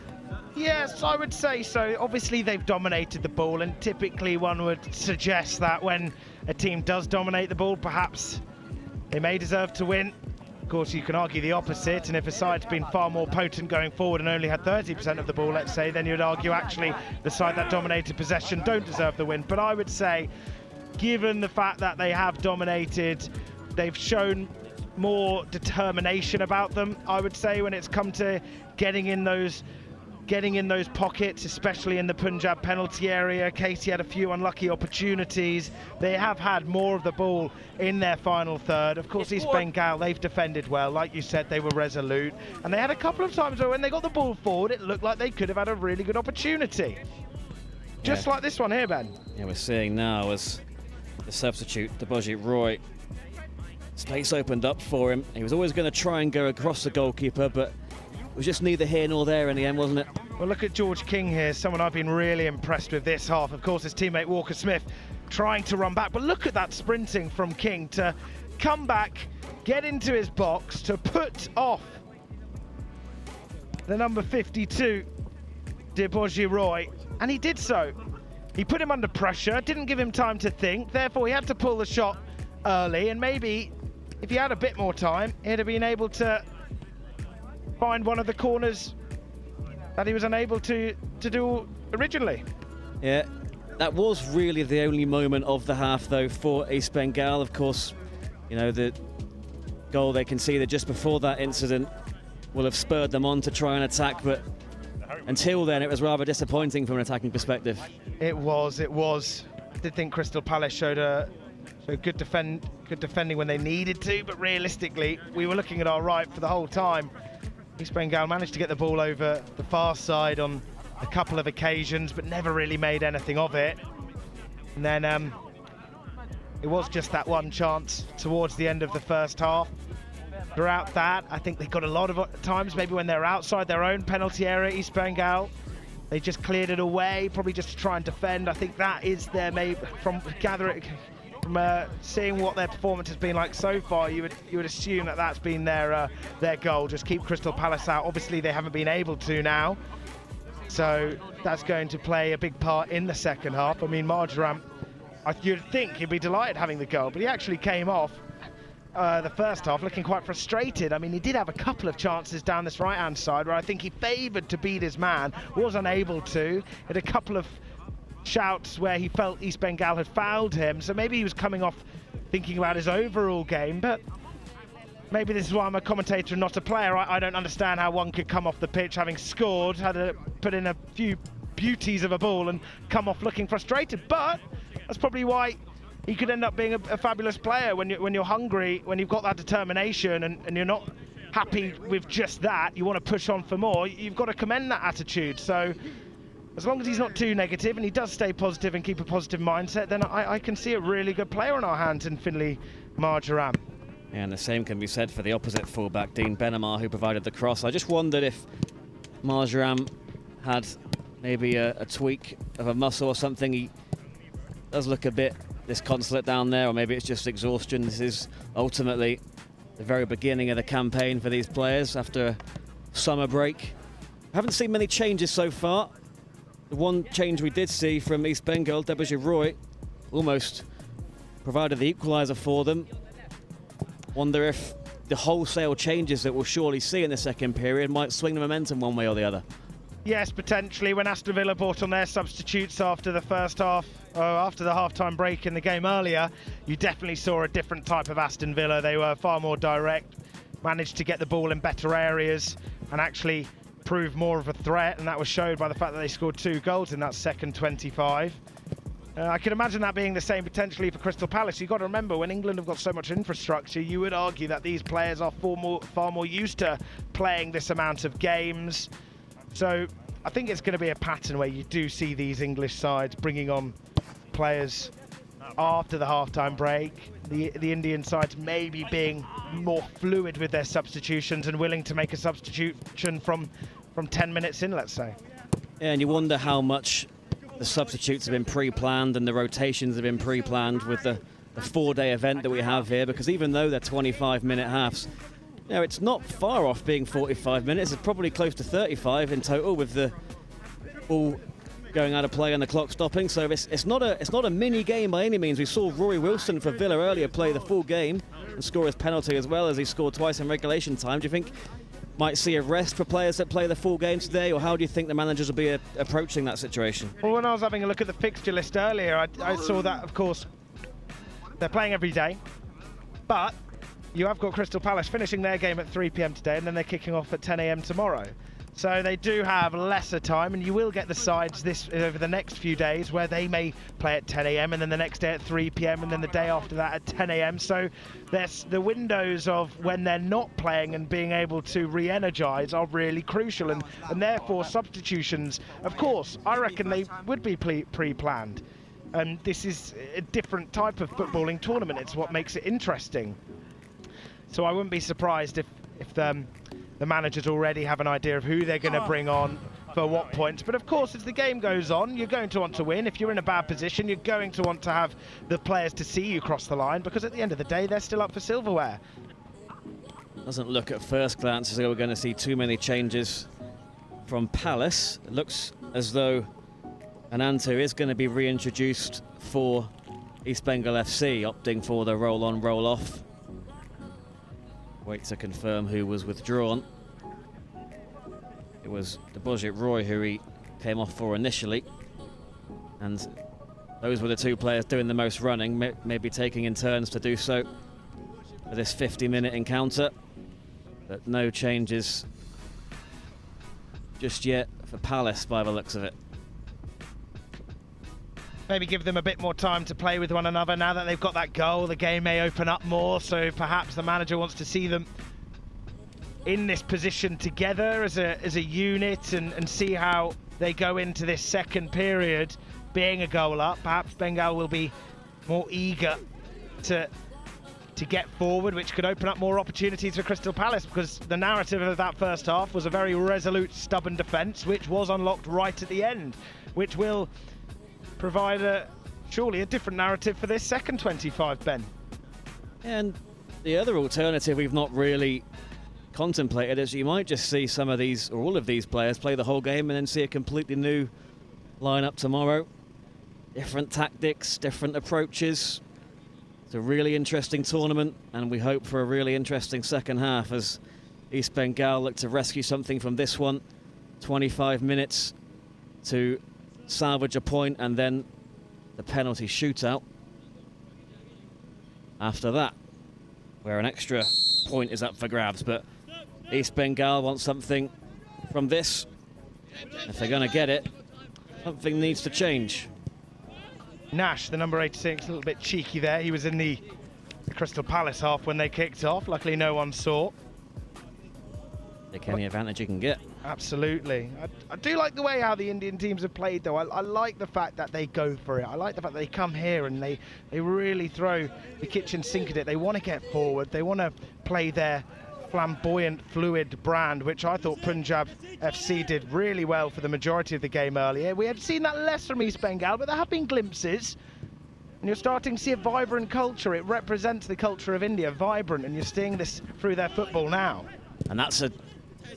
Yes, I would say so. Obviously, they've dominated the ball, and typically one would suggest that when a team does dominate the ball, perhaps they may deserve to win. Of course, you can argue the opposite, and if a side's been far more potent going forward and only had 30% of the ball, let's say, then you'd argue actually the side that dominated possession don't deserve the win. But I would say, given the fact that they have dominated, they've shown more determination about them, I would say, when it's come to getting in those pockets, especially in the Punjab penalty area. Casey had a few unlucky opportunities. They have had more of the ball in their final third. Of course, East Bengal, they've defended well. Like you said, they were resolute. And they had a couple of times where when they got the ball forward, it looked like they could have had a really good opportunity. Just like this one here, Ben. Yeah, we're seeing now as the substitute, Deboji Roy, space opened up for him. He was always going to try and go across the goalkeeper, but it was just neither here nor there in the end, wasn't it? Well, look at George King here, someone I've been really impressed with this half. Of course, his teammate Walker Smith trying to run back, but look at that sprinting from King to come back, get into his box, to put off the number 52, Deboji Roy, and he did so. He put him under pressure, didn't give him time to think, therefore he had to pull the shot early, and maybe if he had a bit more time, he'd have been able to find one of the corners that he was unable to do originally. Yeah, that was really the only moment of the half, though, for East Bengal. Of course, you know, the goal they conceded just before that incident will have spurred them on to try and attack, but until then it was rather disappointing from an attacking perspective. It was. I did think Crystal Palace showed good defending when they needed to, but realistically we were looking at our right for the whole time. East Bengal managed to get the ball over the far side on a couple of occasions, but never really made anything of it. And then it was just that one chance towards the end of the first half. Throughout that, I think they got a lot of times, maybe when they're outside their own penalty area, East Bengal, they just cleared it away, probably just to try and defend. I think that is their from seeing what their performance has been like so far, you would assume that that's been their goal, just keep Crystal Palace out. Obviously they haven't been able to now, so that's going to play a big part in the second half. I mean, Marjoram You'd think he'd be delighted having the goal, but he actually came off the first half looking quite frustrated. I mean, he did have a couple of chances down this right-hand side where I think he favoured to beat his man, was unable to. Had a couple of shouts where he felt East Bengal had fouled him, so maybe he was coming off thinking about his overall game, but maybe this is why I'm a commentator and not a player. I don't understand how one could come off the pitch having scored, had to put in a few beauties of a ball and come off looking frustrated, but that's probably why he could end up being a fabulous player. When you're hungry, when you've got that determination and you're not happy with just that, you want to push on for more, you've got to commend that attitude. So as long as he's not too negative and he does stay positive and keep a positive mindset, then I can see a really good player on our hands in Finlay Marjoram. And the same can be said for the opposite fullback, Dean Benamar, who provided the cross. I just wondered if Marjoram had maybe a tweak of a muscle or something. He does look a bit disconsolate down there, or maybe it's just exhaustion. This is ultimately the very beginning of the campaign for these players after a summer break. I haven't seen many changes so far. The one change we did see from East Bengal, Debajit Roy, almost provided the equaliser for them. Wonder if the wholesale changes that we'll surely see in the second period might swing the momentum one way or the other. Yes, potentially. When Aston Villa brought on their substitutes after the first half, after the half-time break in the game earlier, you definitely saw a different type of Aston Villa. They were far more direct, managed to get the ball in better areas and actually prove more of a threat, and that was showed by the fact that they scored 2 goals in that second 25. I can imagine that being the same potentially for Crystal Palace. You've got to remember, when England have got so much infrastructure, you would argue that these players are far more used to playing this amount of games. So I think it's going to be a pattern where you do see these English sides bringing on players after the half-time break. The Indian sides maybe being more fluid with their substitutions and willing to make a substitution from 10 minutes in, let's say. Yeah, and you wonder how much the substitutes have been pre-planned and the rotations have been pre-planned with the 4-day event that we have here, because even though they're 25-minute halves, you know, it's not far off being 45 minutes. It's probably close to 35 in total, with the ball going out of play and the clock stopping. So it's not a mini game by any means. We saw Rory Wilson for Villa earlier play the full game and score his penalty as well, as he scored twice in regulation time. Do you think might see a rest for players that play the full game today, or how do you think the managers will be approaching that situation? Well, when I was having a look at the fixture list earlier, I saw that, of course, they're playing every day, but you have got Crystal Palace finishing their game at 3 p.m. today, and then they're kicking off at 10 a.m. tomorrow. So they do have lesser time, and you will get the sides over the next few days where they may play at 10 a.m. and then the next day at 3 p.m. and then the day after that at 10 a.m. So there's the windows of when they're not playing and being able to re-energise are really crucial, and therefore substitutions, of course, I reckon they would be pre-planned. And this is a different type of footballing tournament. It's what makes it interesting. So I wouldn't be surprised if the managers already have an idea of who they're going to bring on for what points. But of course, as the game goes on, you're going to want to win. If you're in a bad position, you're going to want to have the players to see you cross the line, because at the end of the day, they're still up for silverware. Doesn't look at first glance as though we're going to see too many changes from Palace. It looks as though Ananto is going to be reintroduced for East Bengal FC, opting for the roll-on, roll-off. Wait to confirm who was withdrawn. It was Debajit Roy who he came off for initially, and those were the 2 players doing the most running, maybe taking in turns to do so for this 50-minute encounter. But no changes just yet for Palace by the looks of it. Maybe give them a bit more time to play with one another. Now that they've got that goal, the game may open up more, so perhaps the manager wants to see them in this position together as a unit and see how they go into this second period being a goal up. Perhaps Bengal will be more eager to get forward, which could open up more opportunities for Crystal Palace, because the narrative of that first half was a very resolute, stubborn defence, which was unlocked right at the end, which will provide surely a different narrative for this second 25, Ben. And the other alternative we've not really contemplated is you might just see some of these, or all of these players, play the whole game and then see a completely new lineup tomorrow. different tactics, different approaches. It's a really interesting tournament, and we hope for a really interesting second half as East Bengal look to rescue something from this one. 25 minutes to salvage a point, and then the penalty shootout after that, where an extra point is up for grabs. But East Bengal want something from this. If they're going to get it, something needs to change. Nash, the number 86, a little bit cheeky there. He was in the Crystal Palace half when they kicked off. Luckily no one saw. Take any advantage you can get. Absolutely. I do like the way how the Indian teams have played, though. I like the fact that they go for it. I like the fact that they come here and they really throw the kitchen sink at it. They want to get forward. They want to play their flamboyant, fluid brand, which I thought Punjab FC did really well for the majority of the game earlier. We have seen that less from East Bengal, but there have been glimpses. And you're starting to see a vibrant culture. It represents the culture of India, vibrant, and you're seeing this through their football now. And that's a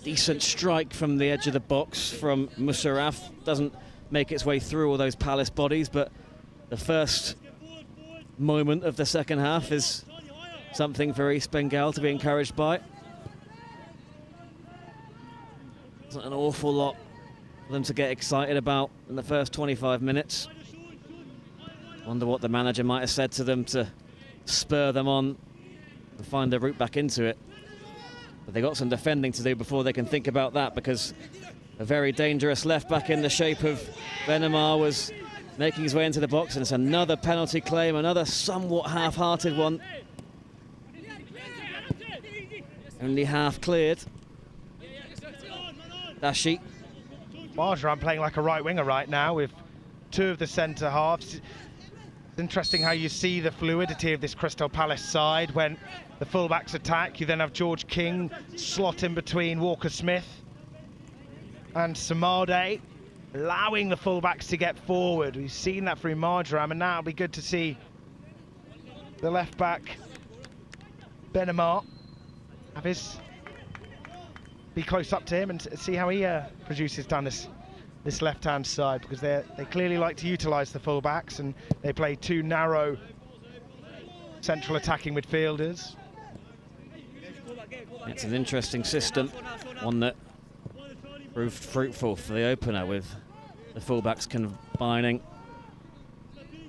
decent strike from the edge of the box from Musharraf. Doesn't make its way through all those Palace bodies, but the first moment of the second half is something for East Bengal to be encouraged by. An awful lot for them to get excited about in the first 25 minutes. Wonder what the manager might have said to them to spur them on and find their route back into it. But they got some defending to do before they can think about that, because a very dangerous left back in the shape of Benamar was making his way into the box, and it's another penalty claim, another somewhat half-hearted one. Only half cleared. Dashi. Marjoram playing like a right winger right now with two of the centre halves. It's interesting how you see the fluidity of this Crystal Palace side. When the fullbacks attack, you then have George King slot in between Walker Smith and Samade, allowing the fullbacks to get forward. We've seen that through Marjoram, and now it'll be good to see the left back Benamar have his be close up to him and see how he produces down this left-hand side, because they clearly like to utilise the full-backs, and they play two narrow central attacking midfielders. It's an interesting system, one that proved fruitful for the opener, with the full-backs combining,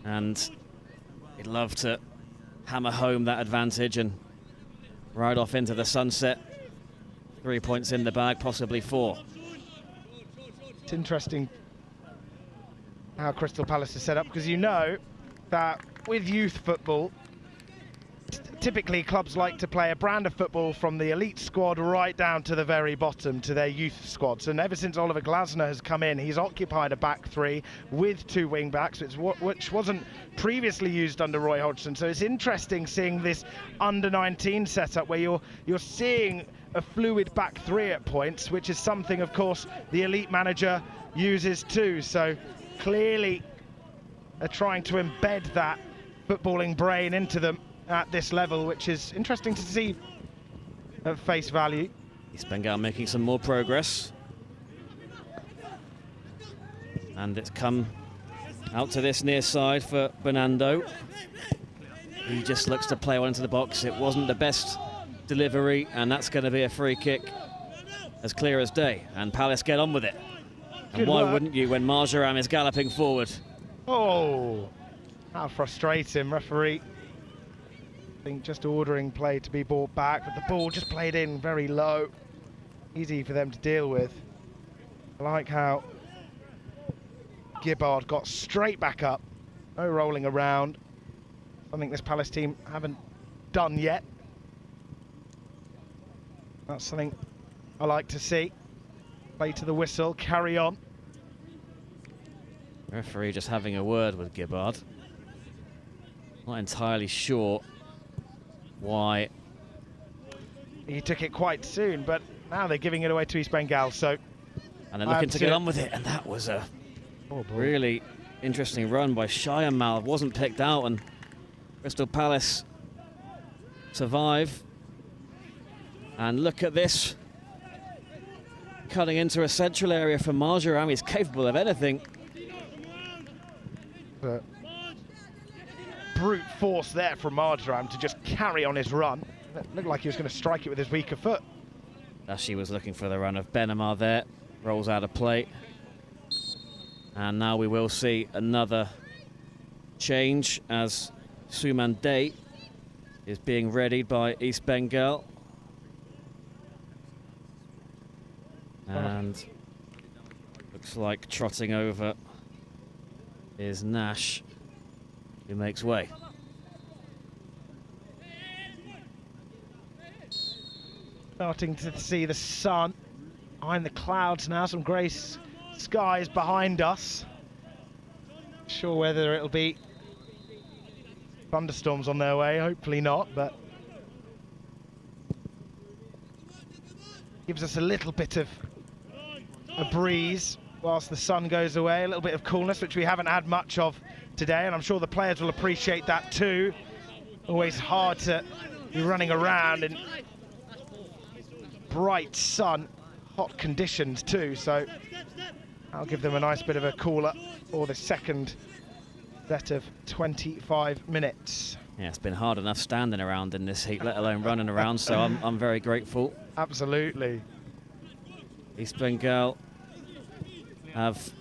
and he'd love to hammer home that advantage and ride off into the sunset. 3 points in the bag, possibly 4. It's interesting how Crystal Palace is set up, because you know that with youth football, typically clubs like to play a brand of football from the elite squad right down to the very bottom, to their youth squads. And ever since Oliver Glasner has come in, he's occupied a back three with 2 wing backs, which wasn't previously used under Roy Hodgson. So it's interesting seeing this under-19 setup where you're seeing a fluid back three at points, which is something, of course, the elite manager uses too. So clearly they're trying to embed that footballing brain into them at this level, which is interesting to see at face value. East Bengal making some more progress, and it's come out to this near side for Bernardo. He just looks to play one into the box. It wasn't the best delivery, and that's going to be a free kick as clear as day, and Palace get on with it. And why wouldn't you when Marjoram is galloping forward? Oh, how frustrating. Referee, I think, just ordering play to be brought back, but the ball just played in very low. Easy for them to deal with. I like how Gibbard got straight back up. No rolling around. Something this Palace team haven't done yet. That's something I like to see. Play to the whistle, carry on. Referee just having a word with Gibbard. Not entirely sure why. He took it quite soon, but now they're giving it away to East Bengal, so... And they're looking to get on with it, and that was a really interesting run by Shayamal. Wasn't picked out, and Crystal Palace survive. And look at this. Cutting into a central area for Marjoram. He's capable of anything. But brute force there from Marjoram to just carry on his run. It looked like he was going to strike it with his weaker foot. Dashi was looking for the run of Benamar there. Rolls out of play. And now we will see another change as Suman Day is being readied by East Bengal. And looks like trotting over is Nash, who makes way. Starting to see the sun behind the clouds now, some grey skies behind us. Not sure whether it'll be thunderstorms on their way, hopefully not, but gives us a little bit of a breeze whilst the sun goes away, a little bit of coolness, which we haven't had much of today, and I'm sure the players will appreciate that too. Always hard to be running around in bright sun, hot conditions too, so I'll give them a nice bit of a cooler for the second set of 25 minutes. Yeah, it's been hard enough standing around in this heat, let alone running around, so I'm very grateful. Absolutely. East Bengal have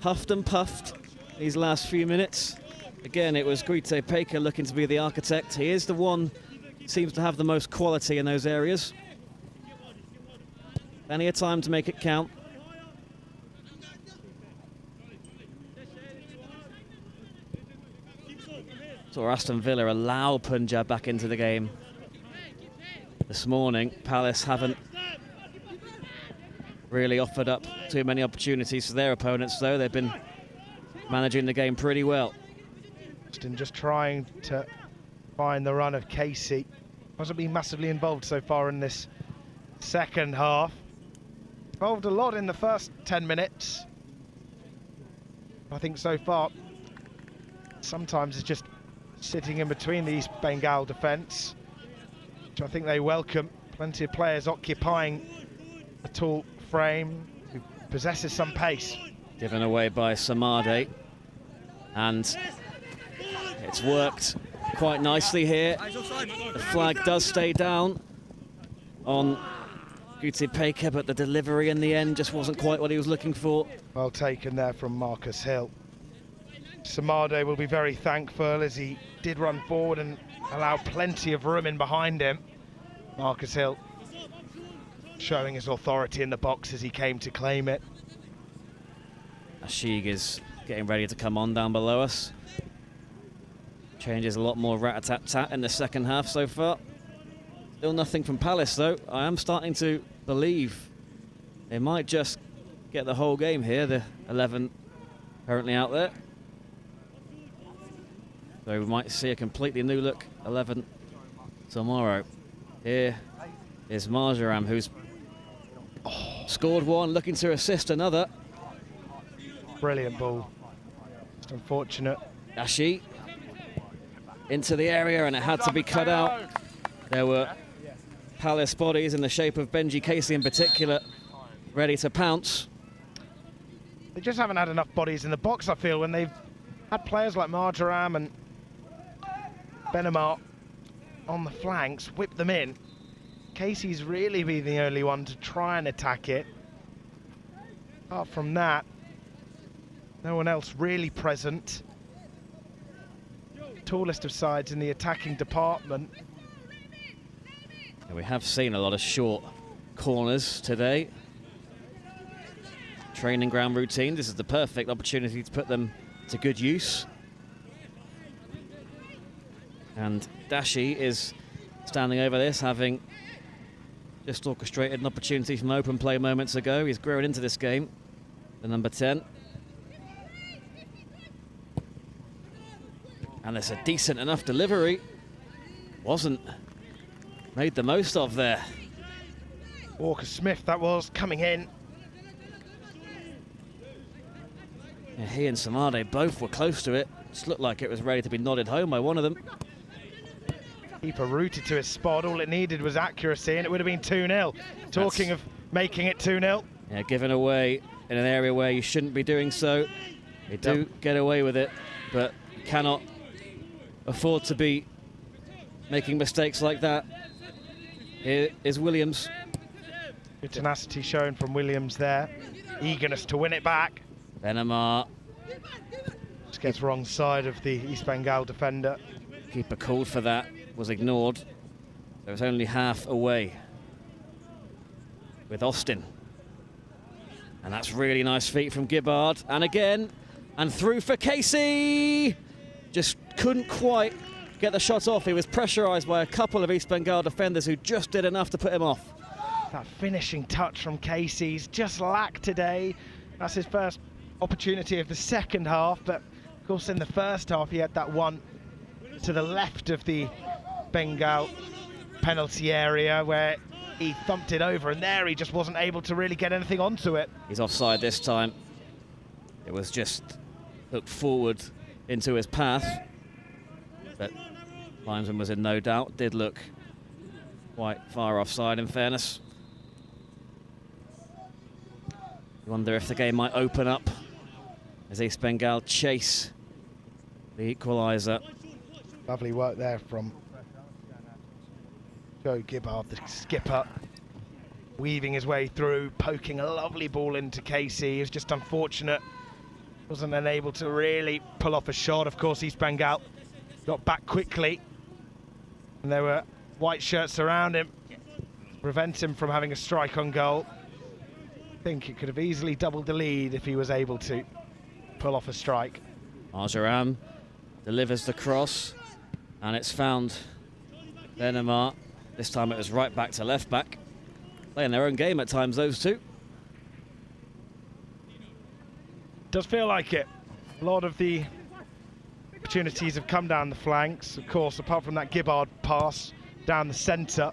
huffed and puffed these last few minutes. Again, it was Guite Peka looking to be the architect. He is the one who seems to have the most quality in those areas. Plenty of time to make it count. So Aston Villa allow Punjab back into the game this morning. Palace haven't really offered up too many opportunities to their opponents, though. They've been managing the game pretty well. Just trying to find the run of Casey. Hasn't been massively involved so far in this second half. Involved a lot in the first 10 minutes. I think so far, sometimes it's just sitting in between the East Bengal defence, which I think they welcome. Plenty of players occupying a tall frame, who possesses some pace. Given away by Samade, and it's worked quite nicely here. The flag does stay down on Guite Peka, but the delivery in the end just wasn't quite what he was looking for. Well taken there from Marcus Hill. Samade will be very thankful, as he did run forward and allow plenty of room in behind him. Marcus Hill showing his authority in the box as he came to claim it. Ashig is getting ready to come on down below us. Changes a lot more rat-a-tat-tat in the second half so far. Still nothing from Palace, though. I am starting to believe they might just get the whole game here, the 11 currently out there. So we might see a completely new look 11 tomorrow. Here is Marjoram, who's scored one, looking to assist another. Brilliant ball. Just unfortunate. Dashi into the area, and it had to be cut out. There were Palace bodies in the shape of Benji Casey in particular, ready to pounce. They just haven't had enough bodies in the box, I feel, when they've had players like Marjoram and Benamar on the flanks, whip them in. Casey's really been the only one to try and attack it. Apart from that, no one else really present. Tallest of sides in the attacking department. And we have seen a lot of short corners today. Training ground routine, this is the perfect opportunity to put them to good use. And Dashi is standing over this, having just orchestrated an opportunity from open play moments ago. He's grown into this game, the number 10. And there's a decent enough delivery. Wasn't made the most of there. Walker Smith, that was, coming in. Yeah, he and Samade both were close to it. Just looked like it was ready to be nodded home by one of them. Keeper rooted to his spot. All it needed was accuracy, and it would have been 2-0. Talking of making it 2-0. Yeah, given away in an area where you shouldn't be doing so. They do get away with it, but cannot afford to be making mistakes like that. Here is Williams. Good tenacity shown from Williams there. Eagerness to win it back. Benamar. Just gets wrong side of the East Bengal defender. Keeper called for that, was ignored. There was only half away with Austin. And that's really nice feet from Gibbard. And again, and through for Casey. Just couldn't quite get the shot off. He was pressurised by a couple of East Bengal defenders who just did enough to put him off. That finishing touch from Casey's just lacked today. That's his first opportunity of the second half, but of course in the first half he had that one to the left of the Bengal penalty area where he thumped it over, and there he just wasn't able to really get anything onto it. He's offside this time. It was just hooked forward into his path, but linesman was in no doubt. Did look quite far offside, in fairness. You wonder if the game might open up as East Bengal chase the equaliser. Lovely work there from Joe Gibbard, the skipper, weaving his way through, poking a lovely ball into Casey. He was just unfortunate, wasn't unable to really pull off a shot. Of course, East Bengal got back quickly, and there were white shirts around him to prevent him from having a strike on goal. I think it could have easily doubled the lead if he was able to pull off a strike. Arjaram delivers the cross, and it's found Benamar. This time it was right back to left back. Playing their own game at times, those two. Does feel like it. A lot of the opportunities have come down the flanks, of course, apart from that Gibbard pass down the centre.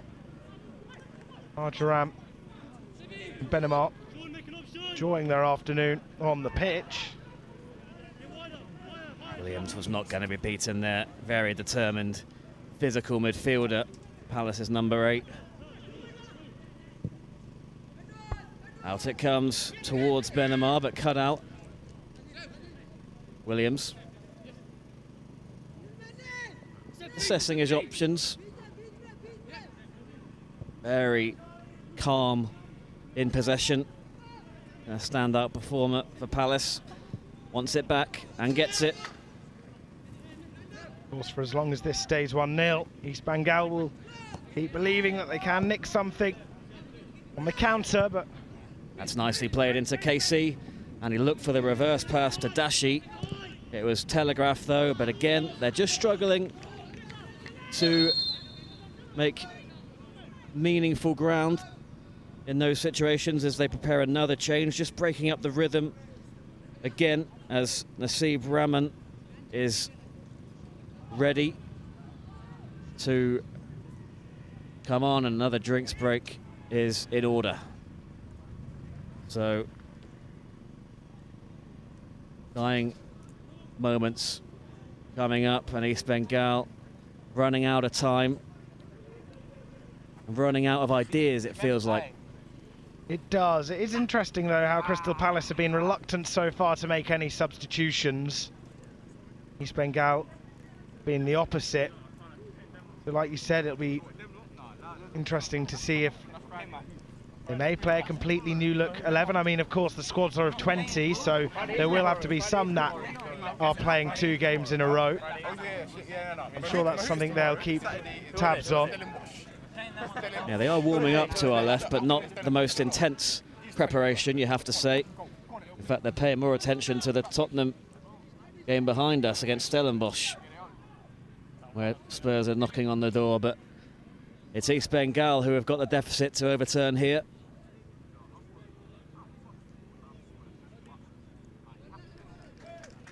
Arjaram and Benamar enjoying their afternoon on the pitch. Williams was not going to be beaten there. Very determined, physical midfielder. Palace's number 8. Out it comes towards Benamar, but cut out. Williams assessing his options. Very calm in possession. A standout performer for Palace. Wants it back and gets it. Of course, for as long as this stays 1-0, East Bengal will keep believing that they can nick something on the counter, but... That's nicely played into Casey, and he looked for the reverse pass to Dashi. It was telegraphed though, but again, they're just struggling to make meaningful ground in those situations as they prepare another change, just breaking up the rhythm again as Nasib Rahman is ready to come on. Another drinks break is in order. So, dying moments coming up, and East Bengal running out of time, running out of ideas, it feels like. It does. It is interesting, though, how Crystal Palace have been reluctant so far to make any substitutions. East Bengal being the opposite. So like you said, it'll be interesting to see if they may play a completely new look 11. I mean, of course, the squads are of 20, so there will have to be some that are playing 2 games in a row. I'm sure that's something they'll keep tabs on. Yeah, they are warming up to our left, but not the most intense preparation, you have to say. In fact, they're paying more attention to the Tottenham game behind us against Stellenbosch, where Spurs are knocking on the door, but it's East Bengal who have got the deficit to overturn here.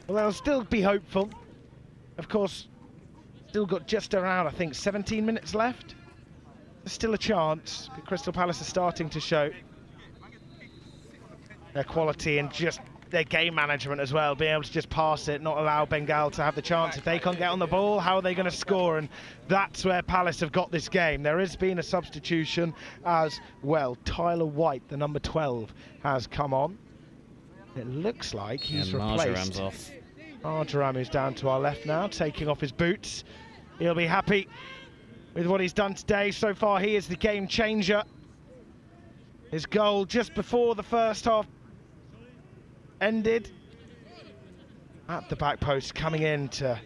Well, they'll still be hopeful. Of course, still got just around, I think, 17 minutes left. There's still a chance. Crystal Palace are starting to show their quality and just their game management as well, being able to just pass it, not allow Bengal to have the chance. If they can't get on the ball, how are they going to score? And that's where Palace have got this game. There has been a substitution as well. Tyler White, the number 12, has come on. It looks like he's and replaced. Marjoram's off. Marjoram, who's down to our left now, taking off his boots. He'll be happy with what he's done today. So far, he is the game changer. His goal just before the first half ended. At the back post, coming in to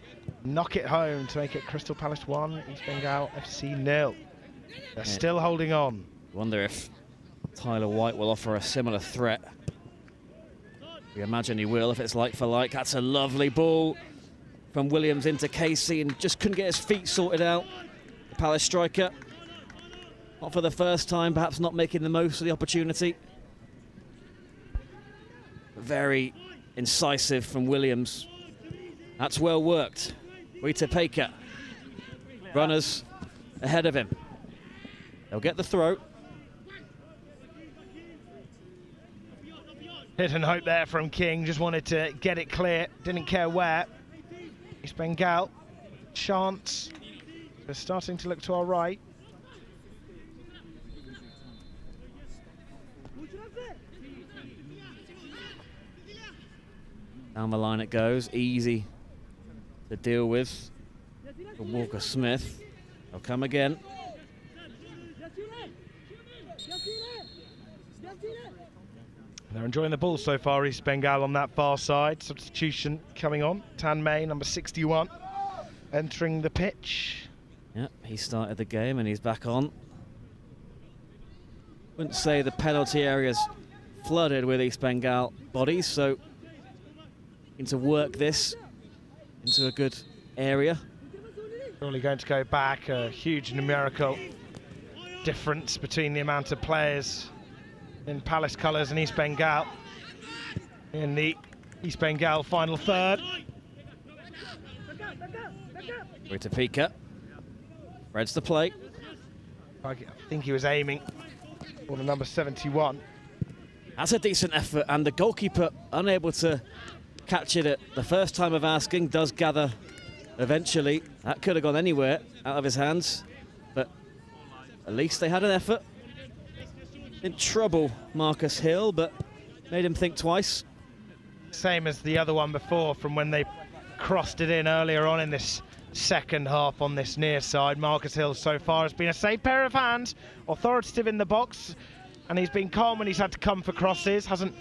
knock it home to make it Crystal Palace 1, East Bengal FC 0. They're still holding on. Wonder if Tyler White will offer a similar threat. We imagine he will if it's like for like. That's a lovely ball from Williams into Casey and just couldn't get his feet sorted out. The Palace striker, not for the first time, perhaps not making the most of the opportunity. Very incisive from Williams. That's well worked. Rita Peka. Runners ahead of him. They'll get the throw. Hit and hope there from King, just wanted to get it clear, didn't care where. East Bengal, chance. They're starting to look to our right. Down the line it goes, easy to deal with for Walker Smith. They'll come again. They're enjoying the ball so far, East Bengal on that far side. Substitution coming on. Tan May, number 61, entering the pitch. Yep, he started the game and he's back on. Wouldn't say the penalty area's flooded with East Bengal bodies, so looking to work this into a good area. Surely going to go back, a huge numerical difference between the amount of players in Palace colours and East Bengal in the East Bengal final third. Rita Peka spreads the plate. I think he was aiming for the number 71. That's a decent effort, and the goalkeeper unable to catch it at the first time of asking, does gather eventually. That could have gone anywhere out of his hands, but at least they had an effort. Didn't trouble Marcus Hill, but made him think twice. Same as the other one before, from when they crossed it in earlier on in this second half on this near side. Marcus Hill so far has been a safe pair of hands, authoritative in the box, and he's been calm when he's had to come for crosses, hasn't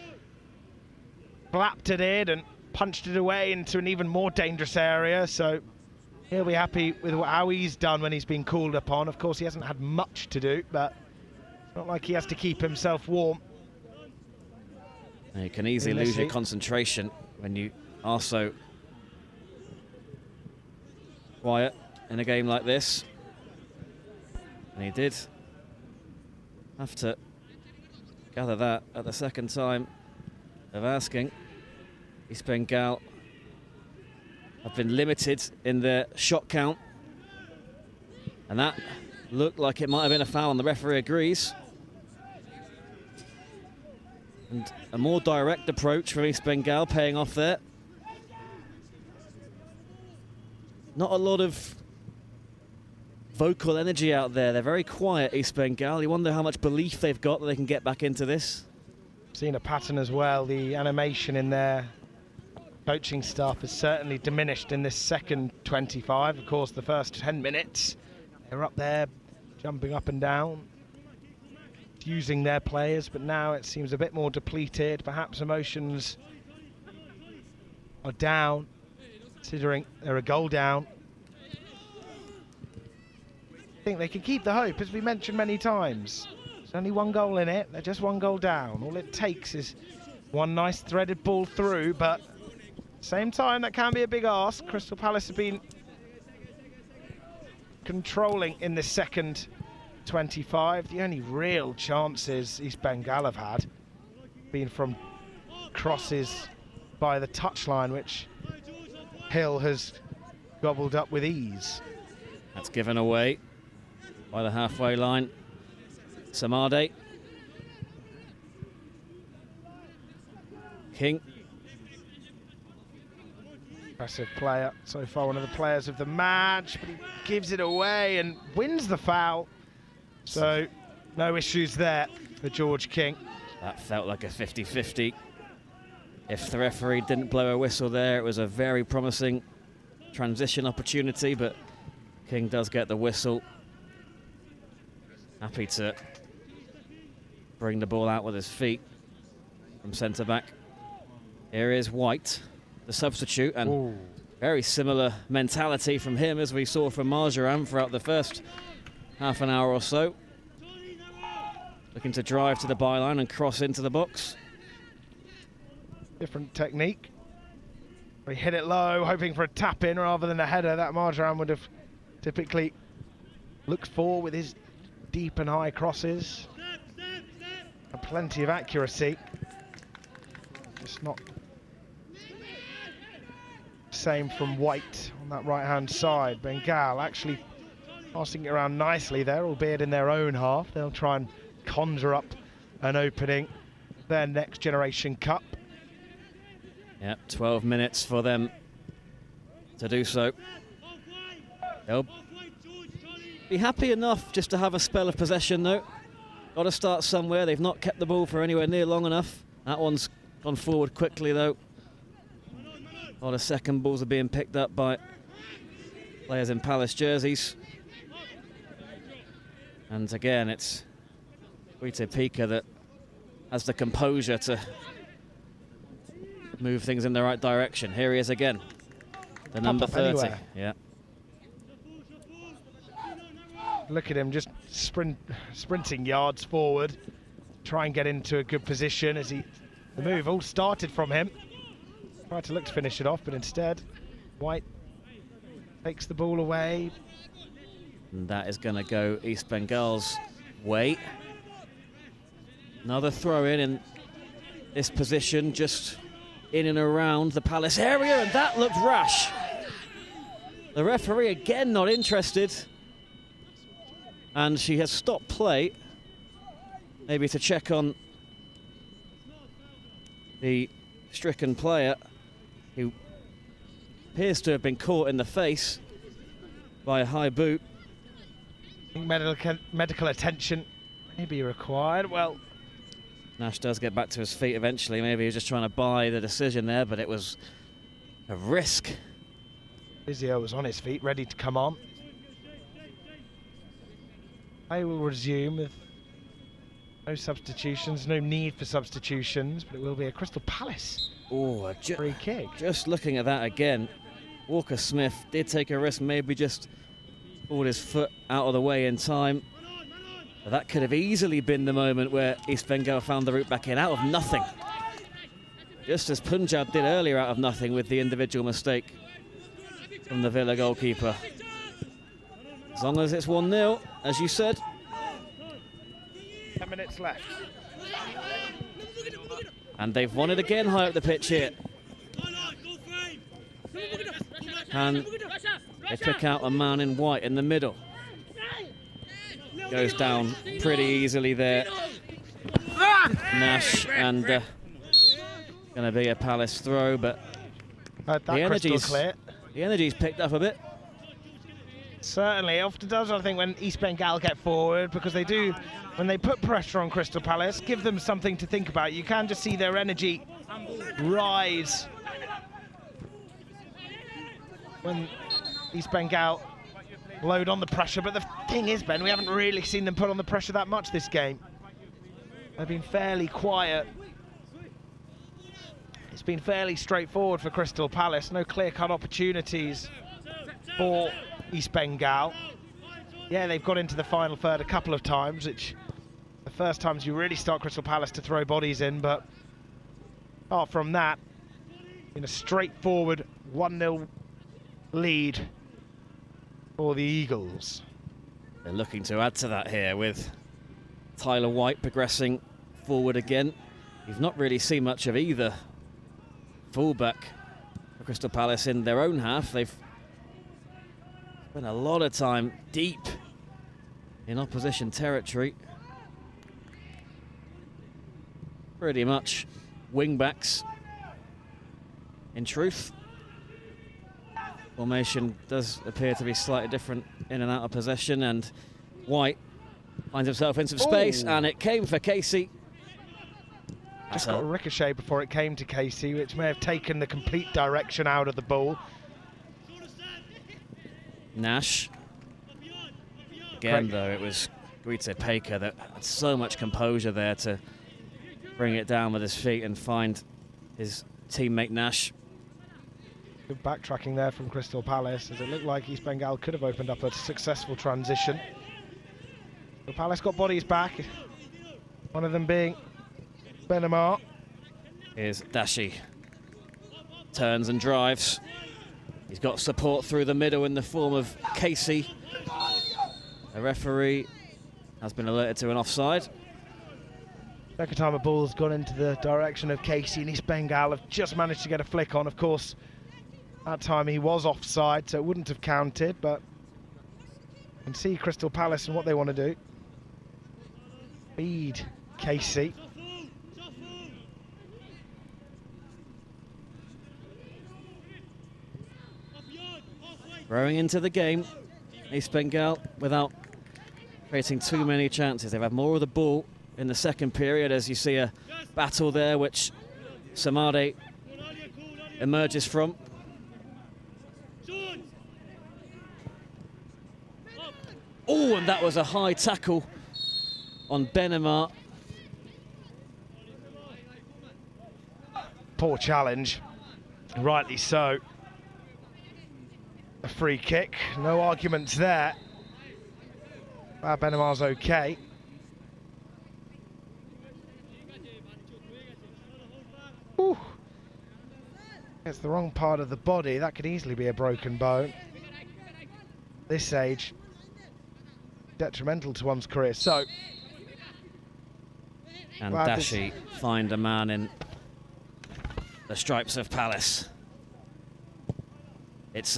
flapped it in and punched it away into an even more dangerous area, so he'll be happy with how he's done when he's been called upon. Of course, he hasn't had much to do, but it's not like he has to keep himself warm. You can easily lose your concentration when you are so quiet in a game like this. And he did have to gather that at the second time of asking. East Bengal have been limited in their shot count, and that looked like it might have been a foul, and the referee agrees. And a more direct approach from East Bengal paying off there. Not a lot of vocal energy out there. They're very quiet, East Bengal. You wonder how much belief they've got that they can get back into this. Seen a pattern as well. The animation in their coaching staff has certainly diminished in this second 25. Of course, the first 10 minutes, they're up there, jumping up and down, using their players, but now it seems a bit more depleted. Perhaps emotions are down, considering they're a goal down. I think they can keep the hope, as we mentioned many times. There's only one goal in it, they're just one goal down. All it takes is one nice threaded ball through, but same time, that can be a big ask. Crystal Palace have been controlling in the second 25. The only real chances East Bengal have had been from crosses by the touchline, which Hill has gobbled up with ease. That's given away by the halfway line. Samade. King. Impressive player so far, one of the players of the match, but he gives it away and wins the foul. So no issues there for George King. That felt like a 50-50 If the referee didn't blow a whistle there, it was a very promising transition opportunity, but King does get the whistle. Happy to bring the ball out with his feet from centre-back. Here is White, the substitute, and Ooh. very similar mentality from him as we saw from Marjoram throughout the first half an hour or so. Looking to drive to the byline and cross into the box. Different technique. He hit it low, hoping for a tap-in rather than a header that Marjoram would have typically looked for with his deep and high crosses. And plenty of accuracy. Just not same from White on that right-hand side. Bengal actually passing it around nicely there, albeit in their own half. They'll try and conjure up an opening. Their Next Generation Cup. Yep, 12 minutes for them to do so. They'll be happy enough just to have a spell of possession though. Got to start somewhere. They've not kept the ball for anywhere near long enough. That one's gone forward quickly though. A lot of second balls are being picked up by players in Palace jerseys. And again, it's Guite Pika that has the composure to move things in the right direction. Here he is again, the number 30. Anywhere. Yeah. Look at him just sprinting yards forward, try and get into a good position as the move all started from him. Tried to look to finish it off, but instead White takes the ball away. And that is going to go East Bengal's way. Another throw in this position, just in and around the Palace area, and that looked rash. The referee again not interested, and she has stopped play, maybe to check on the stricken player who appears to have been caught in the face by a high boot. I think medical attention may be required. Well, Nash does get back to his feet eventually. Maybe he was just trying to buy the decision there, but it was a risk. Vizio was on his feet, ready to come on. I will resume with no substitutions, no need for substitutions, but it will be a Crystal Palace free kick. Just looking at that again, Walker Smith did take a risk, maybe just pulled his foot out of the way in time. But that could have easily been the moment where East Bengal found the route back in, out of nothing. Just as Punjab did earlier out of nothing with the individual mistake from the Villa goalkeeper. As long as it's 1-0, as you said. 10 minutes left. And they've won it again high up the pitch here. And they pick out a man in white in the middle. Goes down pretty easily there. Nash, and going to be a Palace throw, but the energy's picked up a bit. Certainly, it often does, I think, when East Bengal get forward, because they do, when they put pressure on Crystal Palace, give them something to think about. You can just see their energy rise when East Bengal load on the pressure. But the thing is, Ben, we haven't really seen them put on the pressure that much this game. They've been fairly quiet. It's been fairly straightforward for Crystal Palace. No clear-cut opportunities for East Bengal. Yeah, they've got into the final third a couple of times, which the first times you really start Crystal Palace to throw bodies in, but apart from that, in a straightforward 1-0 lead for the Eagles. They're looking to add to that here with Tyler White progressing forward again. You've not really seen much of either fullback for Crystal Palace in their own half. They've spent a lot of time deep in opposition territory. Pretty much wing-backs in truth. Formation does appear to be slightly different in and out of possession, and White finds himself in some space, and it came for Casey. Just got a ricochet before it came to Casey, which may have taken the complete direction out of the ball. Nash. Again, though, it was Guite Peka that had so much composure there to bring it down with his feet and find his teammate Nash. Good backtracking there from Crystal Palace, as it looked like East Bengal could have opened up a successful transition. But Palace got bodies back, one of them being Benamar. Here's Dashi. Turns and drives. He's got support through the middle in the form of Casey. The referee has been alerted to an offside. Second time a ball's gone into the direction of Casey, and East Bengal have just managed to get a flick on. Of course, that time he was offside, so it wouldn't have counted, but you can see Crystal Palace and what they want to do. Feed Casey. Growing into the game, East Bengal without creating too many chances. They've had more of the ball in the second period, as you see a battle there which Samade emerges from. Oh, and that was a high tackle on Benamar. Poor challenge, rightly so. A free kick, no arguments there. Benamar's okay. Ooh. It's the wrong part of the body. That could easily be a broken bone. This age, detrimental to one's career. So, and Dashi find a man in the stripes of Palace. It's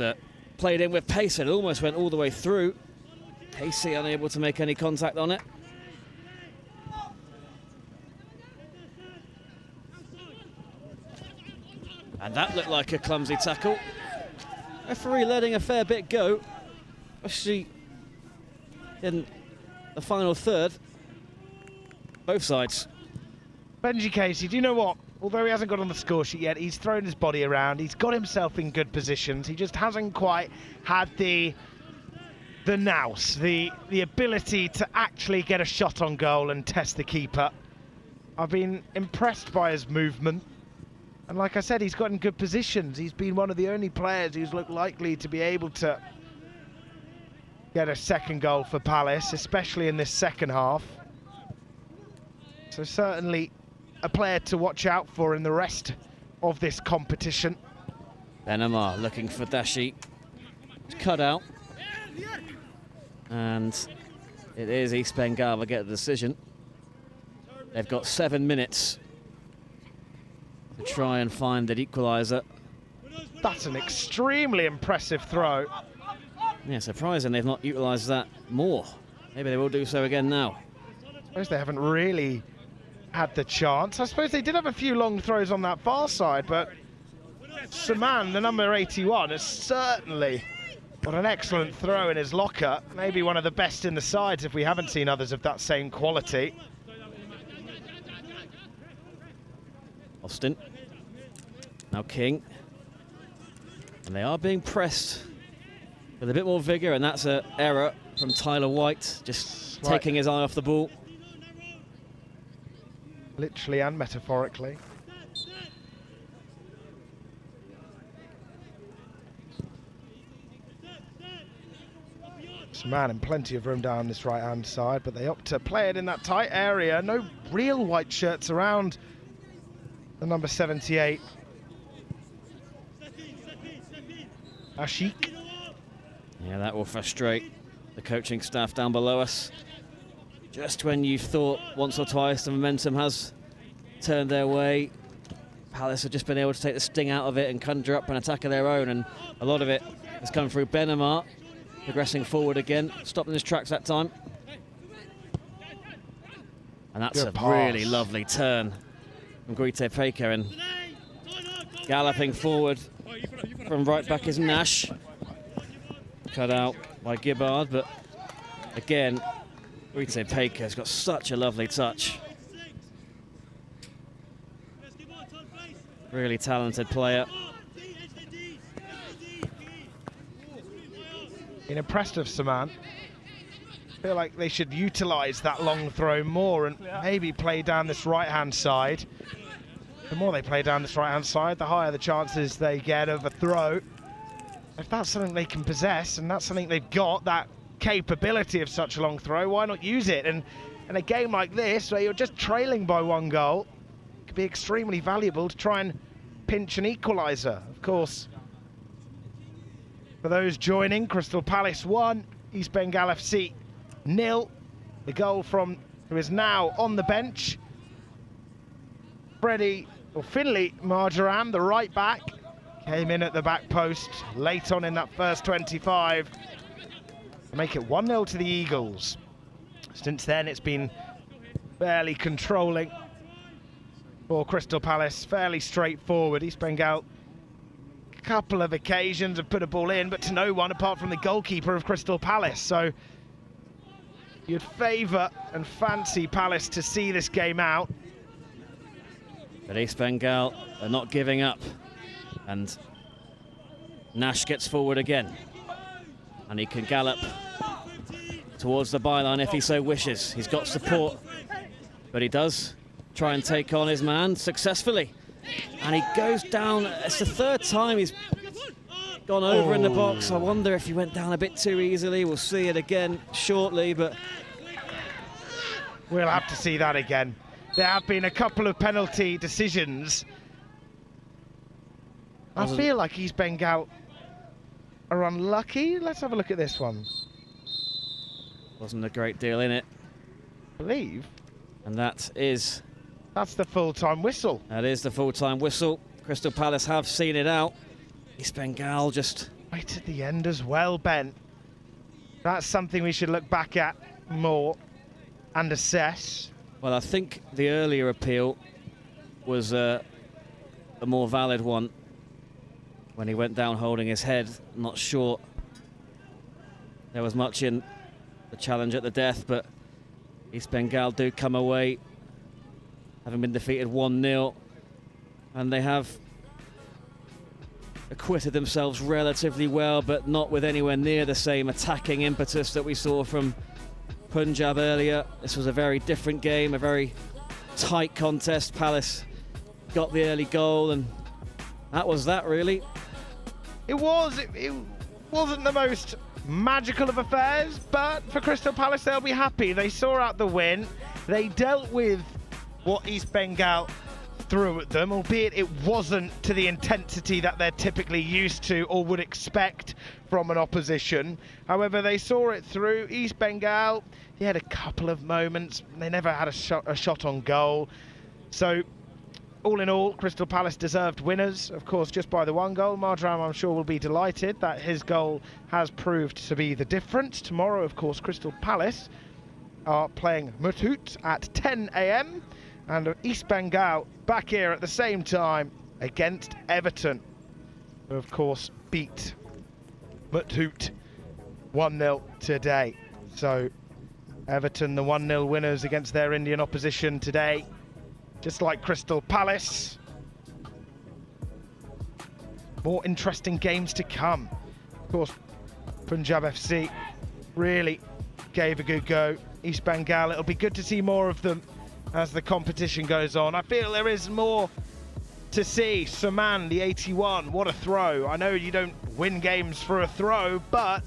played in with pace. It almost went all the way through. Casey unable to make any contact on it. And that looked like a clumsy tackle. Referee letting a fair bit go, especially in the final third. Both sides. Benji Casey, do you know what? Although he hasn't got on the score sheet yet, he's thrown his body around. He's got himself in good positions. He just hasn't quite had the nous, the ability to actually get a shot on goal and test the keeper. I've been impressed by his movement. And like I said, he's got in good positions. He's been one of the only players who's looked likely to be able to get a second goal for Palace, especially in this second half. So certainly a player to watch out for in the rest of this competition. Benamar looking for Dashi. It's cut out. And it is East Bengal that get the decision. They've got 7 minutes to try and find that equaliser. That's an extremely impressive throw. Yeah, surprising they've not utilised that more. Maybe they will do so again now. I suppose they haven't really had the chance. I suppose they did have a few long throws on that far side, but Saman, the number 81, has certainly got an excellent throw in his locker. Maybe one of the best in the sides if we haven't seen others of that same quality. Austin. Now King. And they are being pressed with a bit more vigour, and that's an error from Tyler White, just taking his eye off the ball. Literally and metaphorically. Man in plenty of room down this right-hand side, but they opt to play it in that tight area. No real white shirts around the number 78. Ashik. Yeah, that will frustrate the coaching staff down below us. Just when you thought once or twice the momentum has turned their way, Palace have just been able to take the sting out of it and conjure up an attack of their own, and a lot of it has come through Benamar. Progressing forward again, stopped in his tracks that time. And that's a really lovely turn from Guite Peka, and galloping forward from right back is Nash. Cut out by Gibbard, but again, Guite Peka has got such a lovely touch. Really talented player. Been impressed of Saman. Feel like they should utilise that long throw more and maybe play down this right-hand side. The more they play down this right-hand side, the higher the chances they get of a throw. If that's something they can possess and that's something they've got, that capability of such a long throw, why not use it? And in a game like this, where you're just trailing by 1 goal, it could be extremely valuable to try and pinch an equaliser. Of course, for those joining, Crystal Palace 1, East Bengal FC 0. The goal from who is now on the bench, Finley Marjoram, the right back, came in at the back post late on in that first 25 to make it 1-0 to the Eagles. Since then, it's been fairly controlling for Crystal Palace, fairly straightforward. East Bengal, a couple of occasions have put a ball in, but to no one apart from the goalkeeper of Crystal Palace. So you'd favour and fancy Palace to see this game out. But East Bengal are not giving up. And Nash gets forward again. And he can gallop towards the byline if he so wishes. He's got support, but he does try and take on his man successfully. And he goes down. It's the 3rd time he's gone over in the box. I wonder if he went down a bit too easily. We'll see it again shortly, but we'll have to see that again. There have been a couple of penalty decisions. I feel like East Bengal are unlucky. Let's have a look at this one. Wasn't a great deal in it, I believe. And that's the full-time whistle. That is the full-time whistle. Crystal Palace have seen it out. East Bengal just right at the end as well, Ben. That's something we should look back at more and assess. Well, I think the earlier appeal was a more valid one when he went down holding his head. Not sure there was much in the challenge at the death, but East Bengal do come away having been defeated 1-0, and they have acquitted themselves relatively well, but not with anywhere near the same attacking impetus that we saw from Punjab earlier. This was a very different game, a very tight contest. Palace got the early goal, and that was that, really. It wasn't the most magical of affairs, but for Crystal Palace, they'll be happy. They saw out the win. They dealt with what East Bengal threw at them, albeit it wasn't to the intensity that they're typically used to or would expect from an opposition. However, they saw it through. East Bengal, he had a couple of moments. They never had a shot on goal. So, all in all, Crystal Palace deserved winners, of course, just by the 1 goal. Marjoram, I'm sure, will be delighted that his goal has proved to be the difference. Tomorrow, of course, Crystal Palace are playing Muthoot at 10 AM. And East Bengal back here at the same time against Everton, who of course beat Muthoot 1-0 today. So Everton, the 1-0 winners against their Indian opposition today, just like Crystal Palace. More interesting games to come. Of course, Punjab FC really gave a good go. East Bengal, it'll be good to see more of them as the competition goes on. I feel there is more to see. Saman, the 81, what a throw. I know you don't win games for a throw, but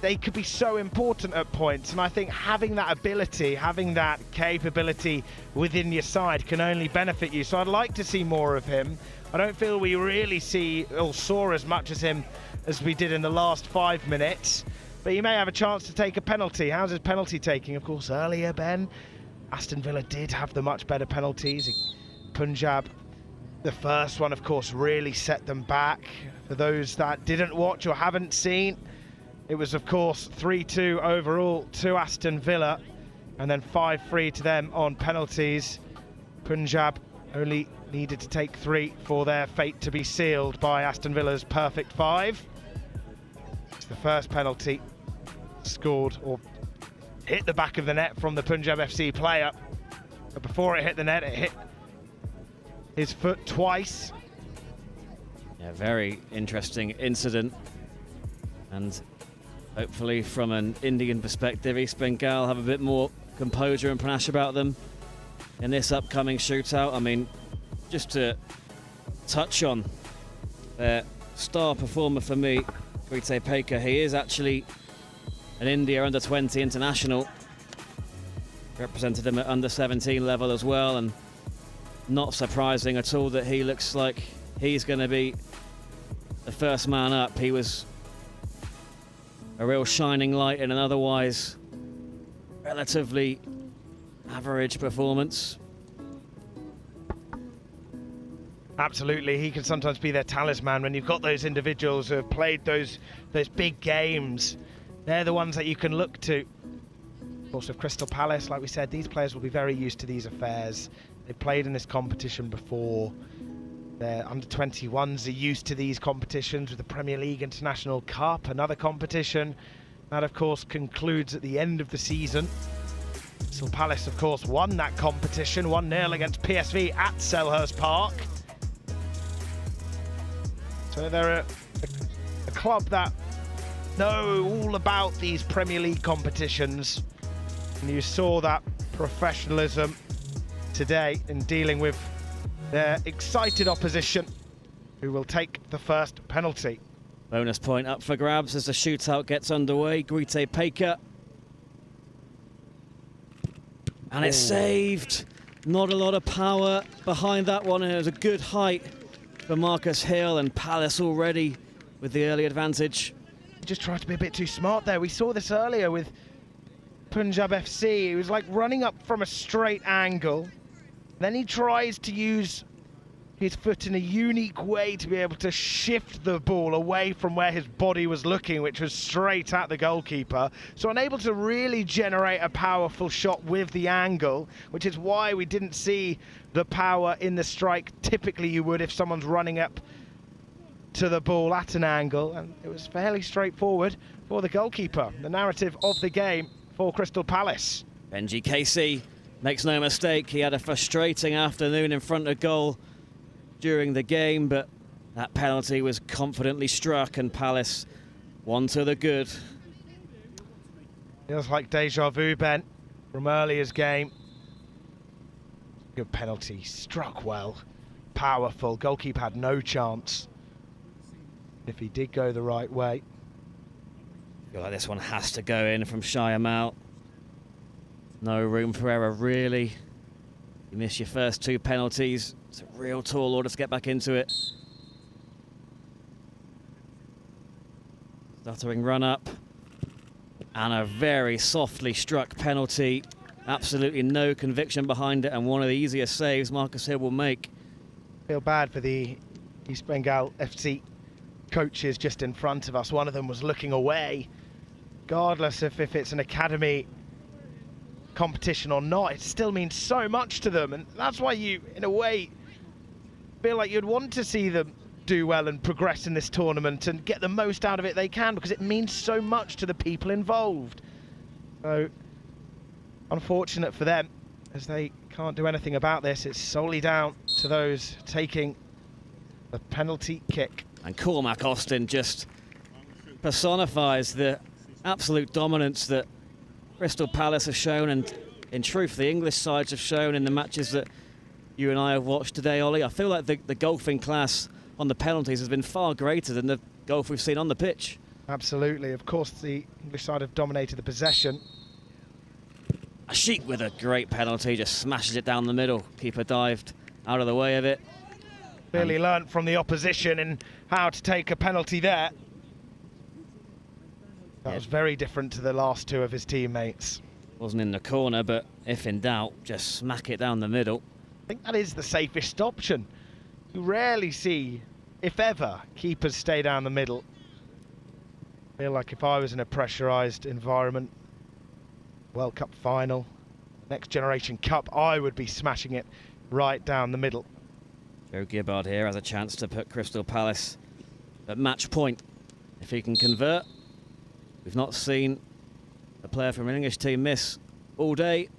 they could be so important at points, and I think having that ability, having that capability within your side can only benefit you. So I'd like to see more of him. I don't feel we really see or saw as much as him as we did in the last 5 minutes. But he may have a chance to take a penalty. How's his penalty taking? Of course, earlier, Ben, Aston Villa did have the much better penalties. Punjab, the first one, of course, really set them back. For those that didn't watch or haven't seen, it was, of course, 3-2 overall to Aston Villa, and then 5-3 to them on penalties. Punjab only needed to take 3 for their fate to be sealed by Aston Villa's perfect 5. It's the first penalty scored or hit the back of the net from the Punjab FC player. But before it hit the net, it hit his foot twice. Yeah, very interesting incident. And hopefully from an Indian perspective, East Bengal have a bit more composure and panache about them in this upcoming shootout. I mean, just to touch on their star performer for me, Guite Pekka, he is actually an India under-20 international. Represented him at under-17 level as well, and not surprising at all that he looks like he's going to be the first man up. He was a real shining light in an otherwise relatively average performance. Absolutely, he can sometimes be their talisman when you've got those individuals who have played those big games. They're the ones that you can look to. Of course, with Crystal Palace, like we said, these players will be very used to these affairs. They've played in this competition before. Their under-21s are used to these competitions with the Premier League International Cup, another competition. That, of course, concludes at the end of the season. Crystal Palace, of course, won that competition 1-0 against PSV at Selhurst Park. So they're a club that know all about these Premier League competitions. And you saw that professionalism today in dealing with their excited opposition, who will take the first penalty. Bonus point up for grabs as the shootout gets underway. Guite Pekka. And it's saved. Not a lot of power behind that one, and it was a good height for Marcus Hill, and Palace already with the early advantage. He just tried to be a bit too smart there. We saw this earlier with Punjab FC. He was like running up from a straight angle. Then he tries to use his foot in a unique way to be able to shift the ball away from where his body was looking, which was straight at the goalkeeper. So unable to really generate a powerful shot with the angle, which is why we didn't see the power in the strike typically you would if someone's running up to the ball at an angle. And it was fairly straightforward for the goalkeeper. The narrative of the game for Crystal Palace. Benji Casey makes no mistake. He had a frustrating afternoon in front of goal during the game, but that penalty was confidently struck and Palace won to the good. Feels like deja vu, Ben, from earlier's game. Good penalty, struck well, powerful. Goalkeeper had no chance if he did go the right way. I feel like this one has to go in from Shyam. No room for error, really. You miss your first two penalties. It's a real tall order to get back into it. Stuttering run up. And a very softly struck penalty. Absolutely no conviction behind it, and one of the easiest saves Marcus Hill will make. Feel bad for the East Bengal FC coaches just in front of us. One of them was looking away. Regardless of if it's an academy competition or not, it still means so much to them, and that's why you, in a way, feel like you'd want to see them do well and progress in this tournament and get the most out of it they can, because it means so much to the people involved. So, unfortunate for them, as they can't do anything about this. It's solely down to those taking the penalty kick. And Cormac Austin just personifies the absolute dominance that Crystal Palace have shown, and in truth the English sides have shown in the matches that you and I have watched today, Ollie. I feel like the golfing class on the penalties has been far greater than the golf we've seen on the pitch. Absolutely. Of course, the English side have dominated the possession. Ashik with a great penalty, just smashes it down the middle. Keeper dived out of the way of it. Clearly learnt from the opposition in how to take a penalty there. That was very different to the last two of his teammates. Wasn't in the corner, but if in doubt, just smack it down the middle. I think that is the safest option. You rarely see, if ever, keepers stay down the middle. I feel like if I was in a pressurised environment, World Cup final, Next Generation Cup, I would be smashing it right down the middle. Joe Gibbard here has a chance to put Crystal Palace at match point if he can convert. We've not seen a player from an English team miss all day.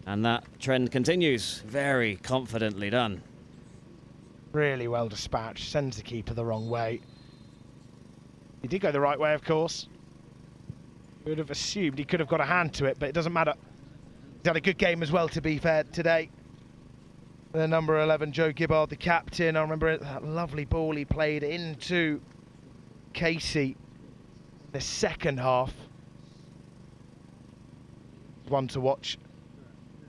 And that trend continues. Very confidently done. Really well dispatched, sends the keeper the wrong way. He did go the right way, of course. You would have assumed he could have got a hand to it, but it doesn't matter. He's had a good game as well, to be fair, today. The number 11, Joe Gibbard, the captain. I remember that lovely ball he played into Casey the second half. One to watch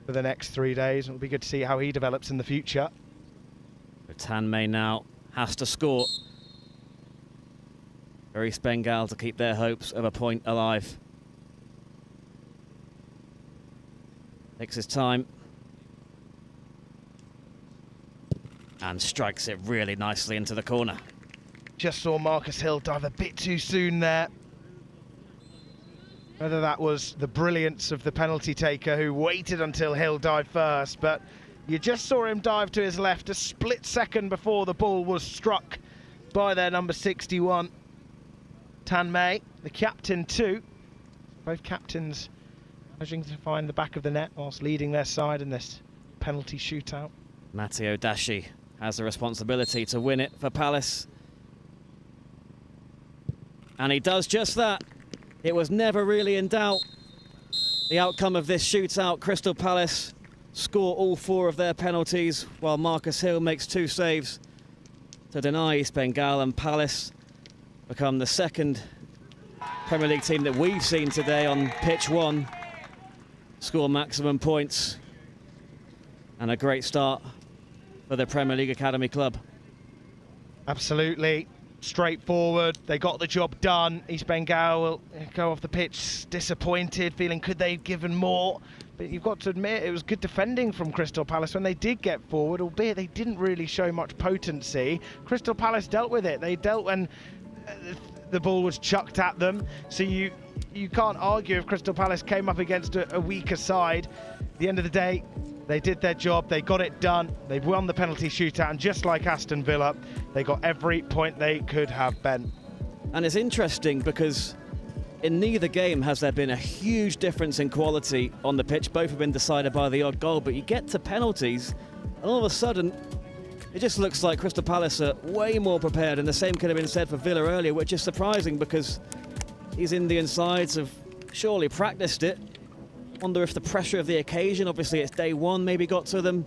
for the next 3 days. It'll be good to see how he develops in the future. Tanmay now has to score for East Bengal to keep their hopes of a point alive. Takes his time and strikes it really nicely into the corner. Just saw Marcus Hill dive a bit too soon there. Whether that was the brilliance of the penalty taker who waited until Hill dived first, but you just saw him dive to his left a split second before the ball was struck by their number 61, Tanmay, the captain too. Both captains managing to find the back of the net whilst leading their side in this penalty shootout. Matteo Dashi has the responsibility to win it for Palace. And he does just that. It was never really in doubt. The outcome of this shootout, Crystal Palace score all 4 of their penalties, while Marcus Hill makes 2 saves to deny East Bengal, and Palace become the second Premier League team that we've seen today on pitch 1 score maximum points. And a great start for the Premier League Academy club. Absolutely. Straightforward, they got the job done. East Bengal will go off the pitch disappointed, feeling could they have given more? But you've got to admit it was good defending from Crystal Palace when they did get forward, albeit they didn't really show much potency. Crystal Palace dealt with it. They dealt when the ball was chucked at them. So you can't argue if Crystal Palace came up against a weaker side. At the end of the day, they did their job, they got it done, they've won the penalty shootout, and just like Aston Villa, they got every point they could have, Ben. And it's interesting because in neither game has there been a huge difference in quality on the pitch. Both have been decided by the odd goal, but you get to penalties, and all of a sudden, it just looks like Crystal Palace are way more prepared, and the same could have been said for Villa earlier, which is surprising because these Indian sides have surely practiced it. Wonder if the pressure of the occasion, obviously it's day 1, maybe got to them.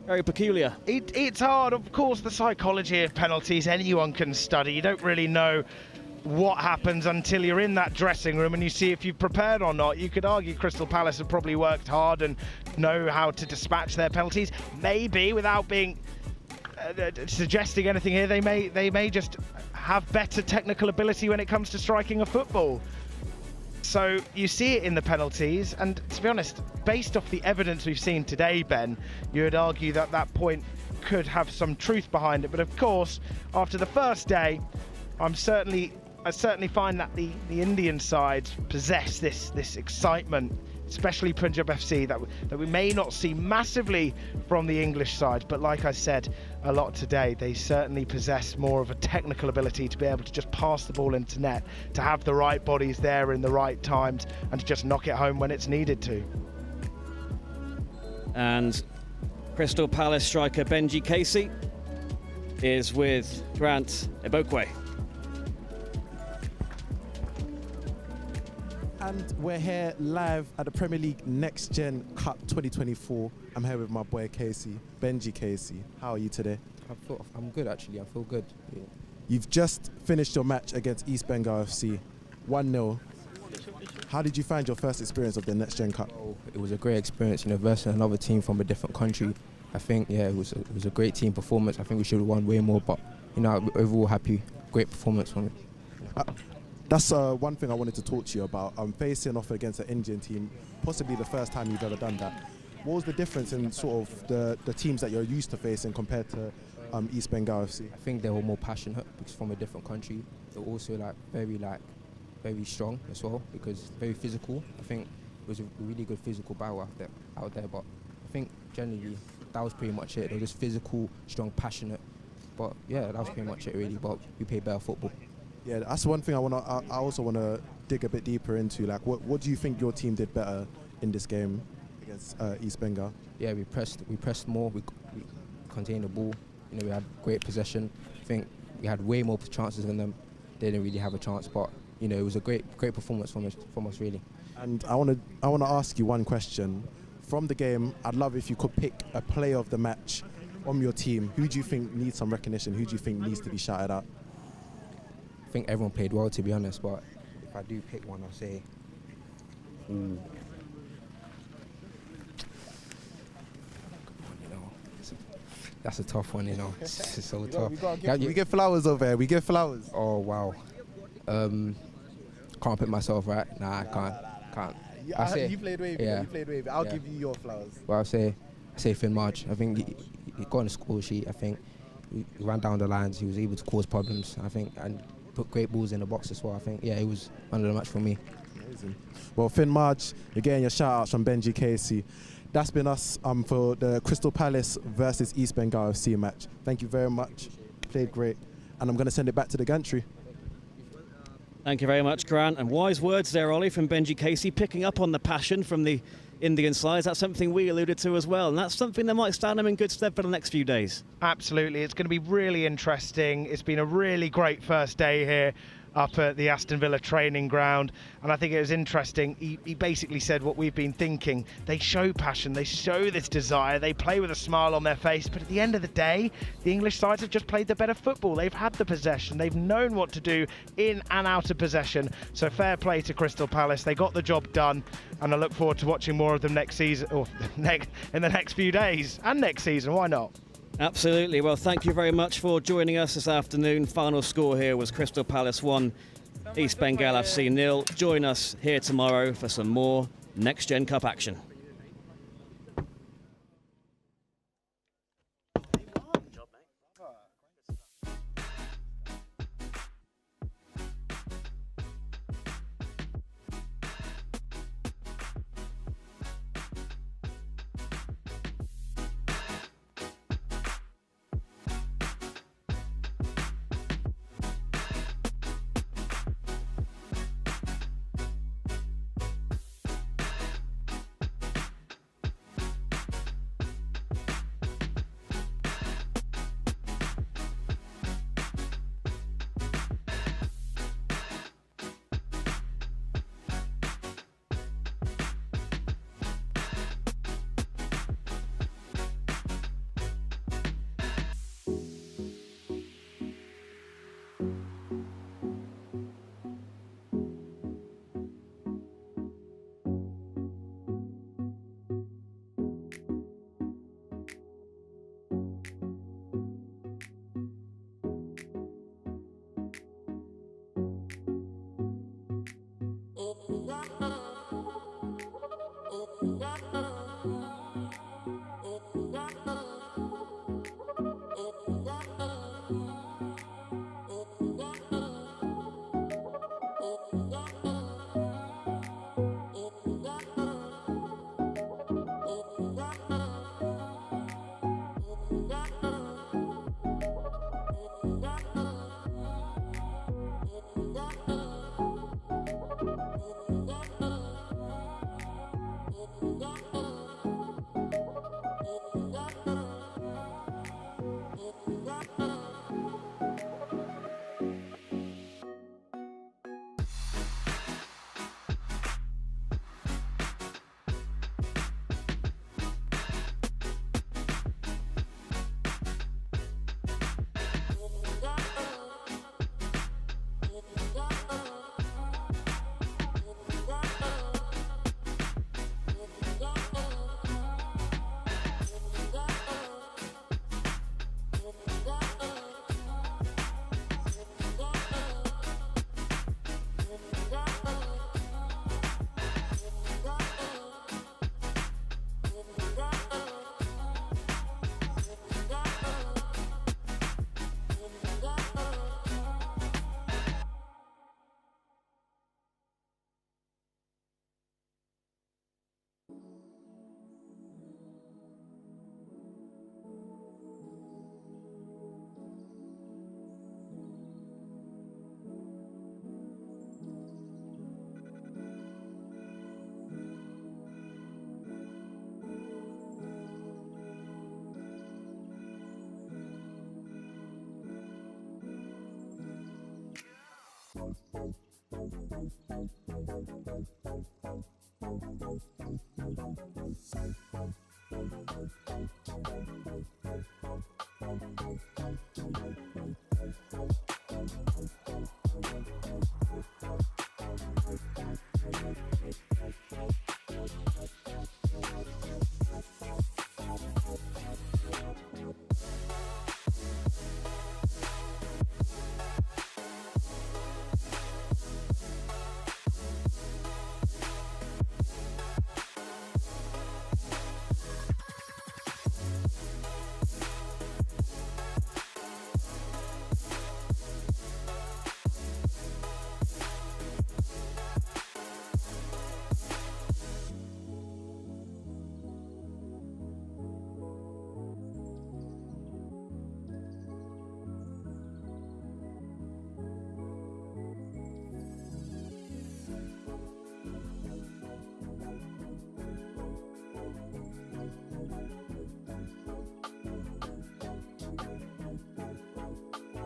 Very peculiar. It's hard, of course, the psychology of penalties anyone can study. You don't really know what happens until you're in that dressing room and you see if you've prepared or not. You could argue Crystal Palace have probably worked hard and know how to dispatch their penalties. Maybe, without being suggesting anything here, they may just have better technical ability when it comes to striking a football. So you see it in the penalties, and to be honest, based off the evidence we've seen today, Ben, you would argue that that point could have some truth behind it. But of course, after the first day, I certainly find that the Indian side possess this excitement, especially Punjab FC, that we may not see massively from the English side. But like I said a lot today, they certainly possess more of a technical ability to be able to just pass the ball into net, to have the right bodies there in the right times, and to just knock it home when it's needed to. And Crystal Palace striker Benji Casey is with Grant Ebokwe. And we're here live at the Premier League Next Gen Cup 2024. I'm here with my boy Casey, Benji Casey. How are you today? I'm good actually, I feel good. Yeah. You've just finished your match against East Bengal FC, 1-0. How did you find your first experience of the Next Gen Cup? It was a great experience, versus another team from a different country. I think, it was a great team performance. I think we should have won way more, but, overall happy. Great performance from it. That's one thing I wanted to talk to you about. Facing off against an Indian team, possibly the first time you've ever done that. What was the difference in sort of the teams that you're used to facing compared to East Bengal FC? I think they were more passionate because from a different country. They're also very strong as well because very physical. I think it was a really good physical battle out there. But I think generally that was pretty much it. They were just physical, strong, passionate. But yeah, that was pretty much it really. But we played better football. Yeah, that's one thing I also want to dig a bit deeper into. Like, what do you think your team did better in this game against East Bengal? Yeah, we pressed more. We contained the ball. You know, we had great possession. I think we had way more chances than them. They didn't really have a chance, but you know, it was a great performance from us really. And I want to ask you one question. From the game, I'd love if you could pick a player of the match on your team. Who do you think needs some recognition? Who do you think needs to be shouted out? I think everyone played well, to be honest, but if I do pick one, I'll say, that's a tough one, you know. It's so tough. We give flowers over here. We give flowers. Oh, wow. Can't pick myself right. Nah, I can't. You played wavy. Yeah. You played wavy. I'll give you your flowers. Well, I say Finn March. I think he got on the score sheet. I think he ran down the lines. He was able to cause problems. I think, and put great balls in the box as well. I think, yeah, it was one of the match for me. Amazing. Well, Finn March, again, your shout-outs from Benji Casey. That's been us for the Crystal Palace versus East Bengal FC match. Thank you very much. Played great. And I'm going to send it back to the gantry. Thank you very much, Grant. And wise words there, Ollie, from Benji Casey, picking up on the passion from the Indian sides. That's something we alluded to as well. And that's something that might stand them in good stead for the next few days. Absolutely. It's going to be really interesting. It's been a really great first day here up at the Aston Villa training ground, and I think it was interesting. He basically said what we've been thinking. They show passion, they show this desire, they play with a smile on their face, but at the end of the day, the English sides have just played the better football. They've had the possession, they've known what to do in and out of possession, so fair play to Crystal Palace. They got the job done, and I look forward to watching more of them next season, or in the next few days, and next season, why not? Absolutely. Well, thank you very much for joining us this afternoon. Final score here was Crystal Palace 1, East Bengal FC 0. Join us here tomorrow for some more Next Gen Cup action.